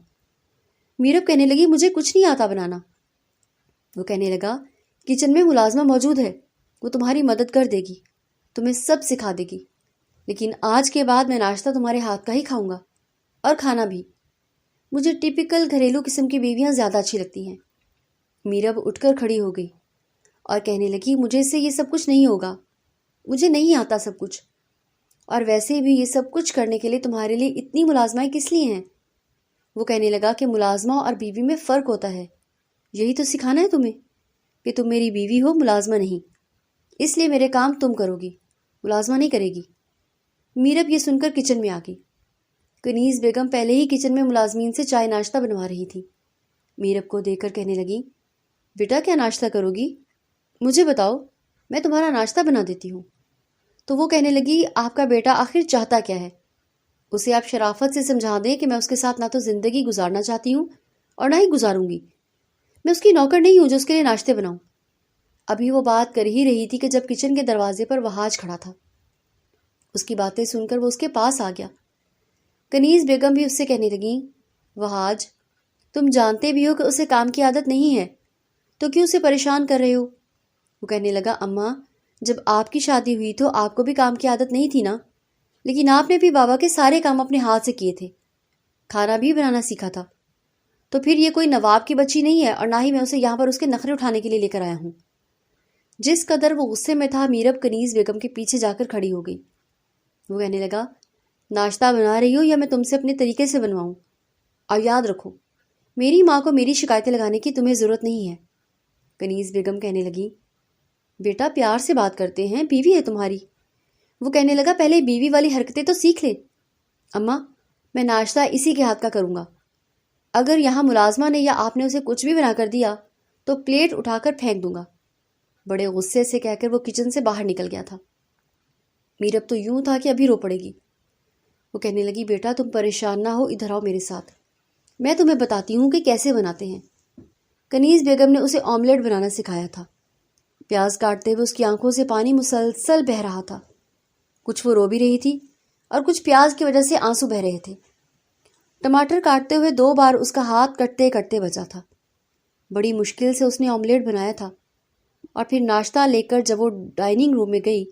Speaker 1: میرب کہنے لگی، مجھے کچھ نہیں آتا بنانا۔ وہ کہنے لگا، کچن میں ملازمہ موجود ہے، وہ تمہاری مدد کر دے گی، تمہیں سب سکھا دے گی، لیکن آج کے بعد میں ناشتہ تمہارے ہاتھ کا ہی کھاؤں گا اور کھانا بھی۔ مجھے ٹپیکل گھریلو قسم کی بیویاں زیادہ اچھی لگتی ہیں۔ میرب اٹھ کر کھڑی ہو گئی اور کہنے لگی، مجھے سے یہ سب کچھ نہیں ہوگا، مجھے نہیں آتا سب کچھ، اور ویسے بھی یہ سب کچھ کرنے کے لیے تمہارے لیے اتنی ملازمائیں کس لیے ہیں؟ وہ کہنے لگا کہ ملازمہ اور بیوی میں فرق ہوتا ہے، یہی تو سکھانا ہے تمہیں کہ تم میری بیوی ہو، ملازمہ نہیں، اس لیے میرے کام تم کرو گی، ملازمہ نہیں کرے گی۔ میرب یہ سن کر کچن میں آ گئی۔ کنیز بیگم پہلے ہی کچن میں ملازمین سے چائے ناشتہ بنوا رہی تھی۔ میرب کو دیکھ کر کہنے لگی، بیٹا کیا ناشتہ کرو گی؟ مجھے بتاؤ، میں تمہارا ناشتہ بنا دیتی ہوں۔ تو وہ کہنے لگی، آپ کا بیٹا آخر چاہتا کیا ہے؟ اسے آپ شرافت سے سمجھا دیں کہ میں اس کے ساتھ نہ تو زندگی گزارنا چاہتی ہوں اور نہ ہی گزاروں گی، میں اس کی نوکر نہیں ہوں جو اس کے لیے ناشتے بناؤں۔ ابھی وہ بات کر ہی رہی تھی کہ جب کچن کے دروازے پر وہاج کھڑا تھا۔ اس کی باتیں سن کر وہ اس کے پاس آ گیا۔ کنیز بیگم بھی اس سے کہنے لگیں، وہاج، تم جانتے بھی ہو کہ اسے کام کی عادت نہیں ہے، تو کیوں اسے پریشان کر رہے ہو؟ وہ کہنے لگا، اماں، جب آپ کی شادی ہوئی تو آپ کو بھی کام کی عادت نہیں تھی نا، لیکن آپ نے بھی بابا کے سارے کام اپنے ہاتھ سے کیے تھے، کھانا بھی بنانا سیکھا تھا، تو پھر یہ کوئی نواب کی بچی نہیں ہے اور نہ ہی میں اسے یہاں پر اس کے نخرے اٹھانے کے لیے لے کر آیا ہوں۔ جس قدر وہ غصے میں تھا، میرب کنیز بیگم کے پیچھے جا کر کھڑی ہو گئی۔ وہ کہنے لگا، ناشتہ بنا رہی ہو یا میں تم سے اپنے طریقے سے بنواؤں؟ اور یاد رکھو، میری ماں کو میری شکایتیں لگانے کی تمہیں ضرورت نہیں ہے۔ کنیز بیگم کہنے لگی، بیٹا پیار سے بات کرتے ہیں، بیوی ہے تمہاری۔ وہ کہنے لگا پہلے بیوی والی حرکتیں تو سیکھ لے۔ اماں میں ناشتہ اسی کے ہاتھ کا کروں گا، اگر یہاں ملازمہ نے یا آپ نے اسے کچھ بھی بنا کر دیا تو پلیٹ اٹھا کر پھینک دوں گا، بڑے غصے سے کہہ کر وہ کچن سے باہر نکل گیا تھا۔ میرب تو یوں تھا کہ ابھی رو پڑے گی۔ وہ کہنے لگی بیٹا تم پریشان نہ ہو، ادھر آؤ میرے ساتھ، میں تمہیں بتاتی ہوں کہ کیسے بناتے ہیں۔ کنیز بیگم نے اسے آملیٹ بنانا سکھایا تھا۔ پیاز کاٹتے ہوئے اس کی آنکھوں سے پانی مسلسل بہہ رہا تھا، کچھ وہ رو بھی رہی تھی اور کچھ پیاز کی وجہ سے آنسو بہہ رہے تھے۔ ٹماٹر کاٹتے ہوئے 2 بار اس کا ہاتھ کٹتے کٹتے بچا تھا۔ بڑی مشکل سے اس نے آملیٹ بنایا تھا، اور پھر ناشتہ لے کر جب وہ ڈائننگ روم میں گئی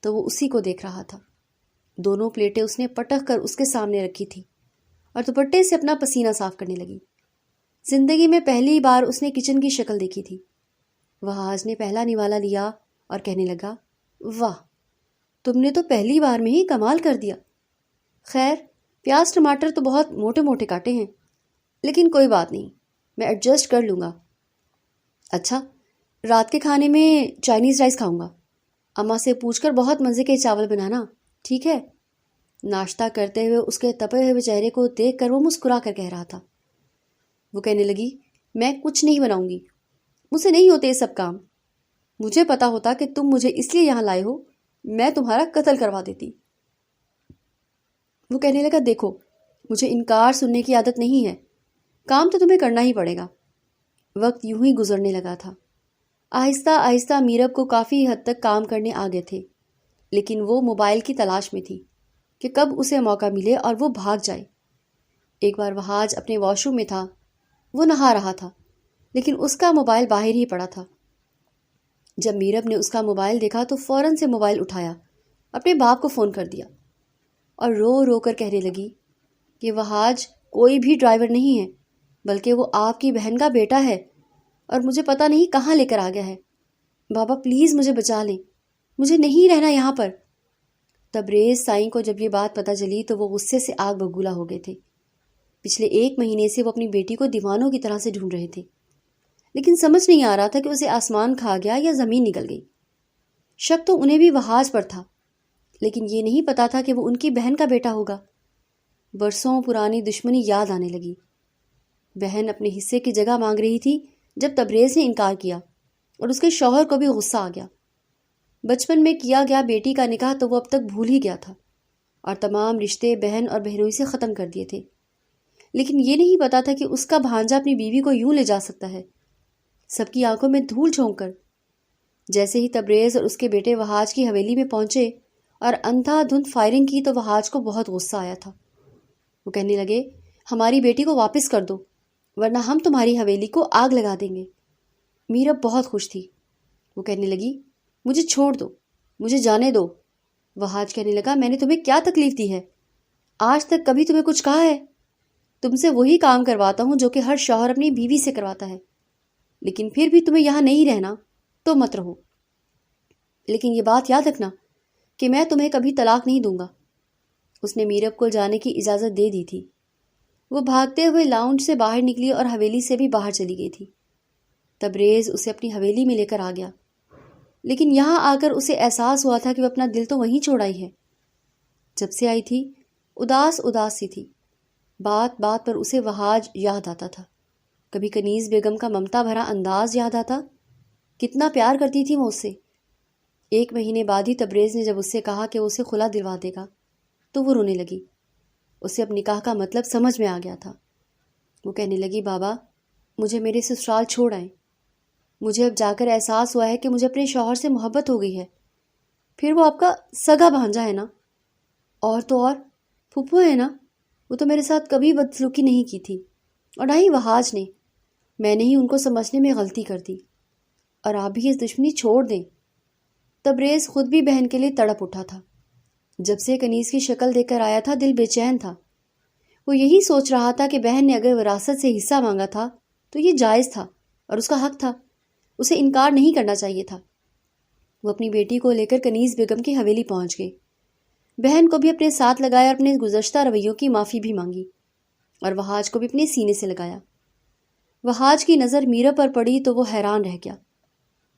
Speaker 1: تو وہ اسی کو دیکھ رہا تھا۔ دونوں پلیٹیں اس نے پٹک کر اس کے سامنے رکھی تھی اور دوپٹے سے اپنا پسینہ صاف کرنے لگی۔ زندگی میں پہلی بار اس نے کچن کی شکل دیکھی تھی۔ وہاج نے پہلا نوالا لیا اور کہنے لگا واہ، تم نے تو پہلی بار میں ہی کمال کر دیا۔ خیر پیاز ٹماٹر تو بہت موٹے موٹے کاٹے ہیں، لیکن کوئی بات نہیں، میں ایڈجسٹ کر لوں گا۔ اچھا رات کے کھانے میں چائنیز رائس کھاؤں گا، اماں سے پوچھ کر بہت مزے کے چاول بنانا، ٹھیک ہے؟ ناشتہ کرتے ہوئے اس کے تپے ہوئے چہرے کو دیکھ کر وہ مسکرا کر کہہ رہا تھا۔ وہ کہنے لگی میں کچھ نہیں بناؤں گی، مجھ سے نہیں ہوتے یہ سب کام، مجھے پتا ہوتا کہ تم مجھے اس لیے یہاں لائے ہو میں تمہارا قتل کروا دیتی۔ وہ کہنے لگا دیکھو مجھے انکار سننے کی عادت نہیں ہے، کام تو تمہیں کرنا ہی پڑے گا۔ وقت یوں ہی گزرنے لگا تھا۔ آہستہ آہستہ میرب کو کافی حد تک کام کرنے آ گئے تھے، لیکن وہ موبائل کی تلاش میں تھی کہ کب اسے موقع ملے اور وہ بھاگ جائے۔ ایک بار وہاج اپنے واش روم میں تھا، وہ نہا رہا تھا، لیکن اس کا موبائل باہر ہی پڑا تھا۔ جب میرب نے اس کا موبائل دیکھا تو فوراً سے موبائل اٹھایا، اپنے باپ کو فون کر دیا اور رو رو کر کہنے لگی کہ وہاج کوئی بھی ڈرائیور نہیں ہے، بلکہ وہ آپ کی بہن کا بیٹا ہے اور مجھے پتہ نہیں کہاں لے کر آ گیا ہے۔ بابا پلیز مجھے بچا لیں، مجھے نہیں رہنا یہاں پر۔ تبریز سائیں کو جب یہ بات پتہ چلی تو وہ غصے سے آگ بگولا ہو گئے تھے۔ پچھلے 1 مہینے سے وہ اپنی بیٹی کو دیوانوں کی طرح سے ڈھونڈ رہے تھے، لیکن سمجھ نہیں آ رہا تھا کہ اسے آسمان کھا گیا یا زمین نکل گئی۔ شک تو انہیں بھی وہاج پر تھا، لیکن یہ نہیں پتا تھا کہ وہ ان کی بہن کا بیٹا ہوگا۔ برسوں پرانی دشمنی یاد آنے لگی۔ بہن اپنے حصے کی جگہ مانگ رہی تھی جب تبریز نے انکار کیا، اور اس کے شوہر کو بھی غصہ آ گیا۔ بچپن میں کیا گیا بیٹی کا نکاح تو وہ اب تک بھول ہی گیا تھا اور تمام رشتے بہن اور بہنوئی سے ختم کر دیے تھے، لیکن یہ نہیں پتا تھا کہ اس کا بھانجا اپنی بیوی کو یوں لے جا سکتا ہے، سب کی آنکھوں میں دھول جھونک کر۔ جیسے ہی تبریز اور اس کے بیٹے وہاج کی حویلی میں پہنچے اور اندھا دھند فائرنگ کی تو وہاج کو بہت غصہ آیا تھا۔ وہ کہنے لگے ہماری بیٹی کو واپس کر دو ورنہ ہم تمہاری حویلی کو آگ لگا دیں گے۔ میرب بہت خوش تھی۔ وہ کہنے لگی مجھے چھوڑ دو، مجھے جانے دو۔ وہاج کہنے لگا میں نے تمہیں کیا تکلیف دی ہے؟ آج تک کبھی تمہیں کچھ کہا ہے؟ تم سے وہی کام کرواتا ہوں جو کہ ہر شوہر اپنی بیوی سے کرواتا ہے، لیکن پھر بھی تمہیں یہاں نہیں رہنا تو مت رہو، لیکن یہ بات یاد رکھنا کہ میں تمہیں کبھی طلاق نہیں دوں گا۔ اس نے میرب کو جانے کی اجازت دے دی تھی۔ وہ بھاگتے ہوئے لاؤنج سے باہر نکلی اور حویلی سے بھی باہر چلی گئی تھی۔ تبریز اسے اپنی حویلی میں لے کر آ گیا، لیکن یہاں آ کر اسے احساس ہوا تھا کہ وہ اپنا دل تو وہیں چھوڑ آئی ہے۔ جب سے آئی تھی اداس اداس سی تھی، بات بات پر اسے وہاج یاد آتا تھا، کبھی کنیز بیگم کا ممتا بھرا انداز یاد آتا، کتنا پیار کرتی تھی وہ اس سے۔ 1 مہینے بعد ہی تبریز نے جب اس سے کہا کہ وہ اسے خلا دلوا دے گا تو وہ رونے لگی۔ اسے اب نکاح کا مطلب سمجھ میں آ گیا تھا۔ وہ کہنے لگی بابا مجھے میرے سسرال چھوڑ آئیں، مجھے اب جا کر احساس ہوا ہے کہ مجھے اپنے شوہر سے محبت ہو گئی ہے۔ پھر وہ آپ کا سگا بھانجا ہے نا، اور تو اور پھپھو ہے نا، وہ تو میرے ساتھ کبھی بدسلوکی نہیں کی تھی، اور نہ ہی وہاج نے، میں نے ہی ان کو سمجھنے میں غلطی کر دی، اور آپ بھی یہ دشمنی چھوڑ دیں۔ تبریز خود بھی بہن کے لیے تڑپ اٹھا تھا۔ جب سے کنیز کی شکل دیکھ کر آیا تھا دل بے چین تھا۔ وہ یہی سوچ رہا تھا کہ بہن نے اگر وراثت سے حصہ مانگا تھا تو یہ جائز تھا اور اس کا حق تھا، اسے انکار نہیں کرنا چاہیے تھا۔ وہ اپنی بیٹی کو لے کر کنیز بیگم کی حویلی پہنچ گئے، بہن کو بھی اپنے ساتھ لگایا اور اپنے گزشتہ رویوں کی معافی بھی مانگی، اور وہاج کو بھی اپنے سینے سے لگایا۔ وہاج کی نظر میرا پر پڑی تو وہ حیران رہ گیا۔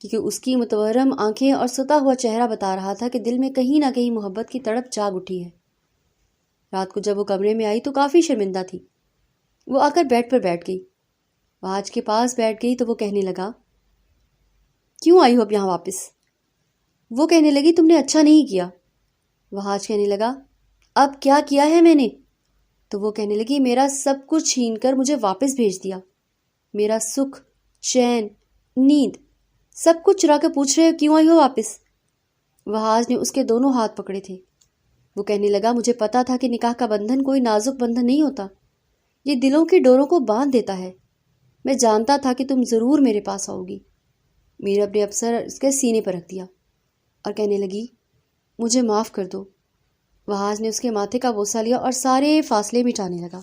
Speaker 1: کیونکہ اس کی متورم آنکھیں اور ستا ہوا چہرہ بتا رہا تھا کہ دل میں کہیں نہ کہیں محبت کی تڑپ جاگ اٹھی ہے۔ رات کو جب وہ کمرے میں آئی تو کافی شرمندہ تھی۔ وہ آ کر بیڈ پر بیٹھ گئی۔ وہاج کے پاس بیٹھ گئی تو وہ کہنے لگا، کیوں آئی ہو اب یہاں واپس؟ وہ کہنے لگی، تم نے اچھا نہیں کیا۔ وہاج کہنے لگا، اب کیا کیا ہے میں نے؟ تو وہ کہنے لگی، میرا سب کچھ چھین کر مجھے واپس بھیج دیا۔ میرا سکھ، چین، نیند، سب کچھ چرا کے پوچھ رہے ہو کیوں آئی ہو واپس؟ وہاج نے اس کے دونوں ہاتھ پکڑے تھے۔ وہ کہنے لگا، مجھے پتا تھا کہ نکاح کا بندھن کوئی نازک بندھن نہیں ہوتا، یہ دلوں کی ڈوروں کو باندھ دیتا ہے۔ میں جانتا تھا کہ تم ضرور میرے پاس آؤ گی۔ میر اپنے افسر اس کے سینے پر رکھ دیا اور کہنے لگی، مجھے معاف کر دو۔ وہاج نے اس کے ماتھے کا بوسہ لیا اور سارے فاصلے مٹانے لگا۔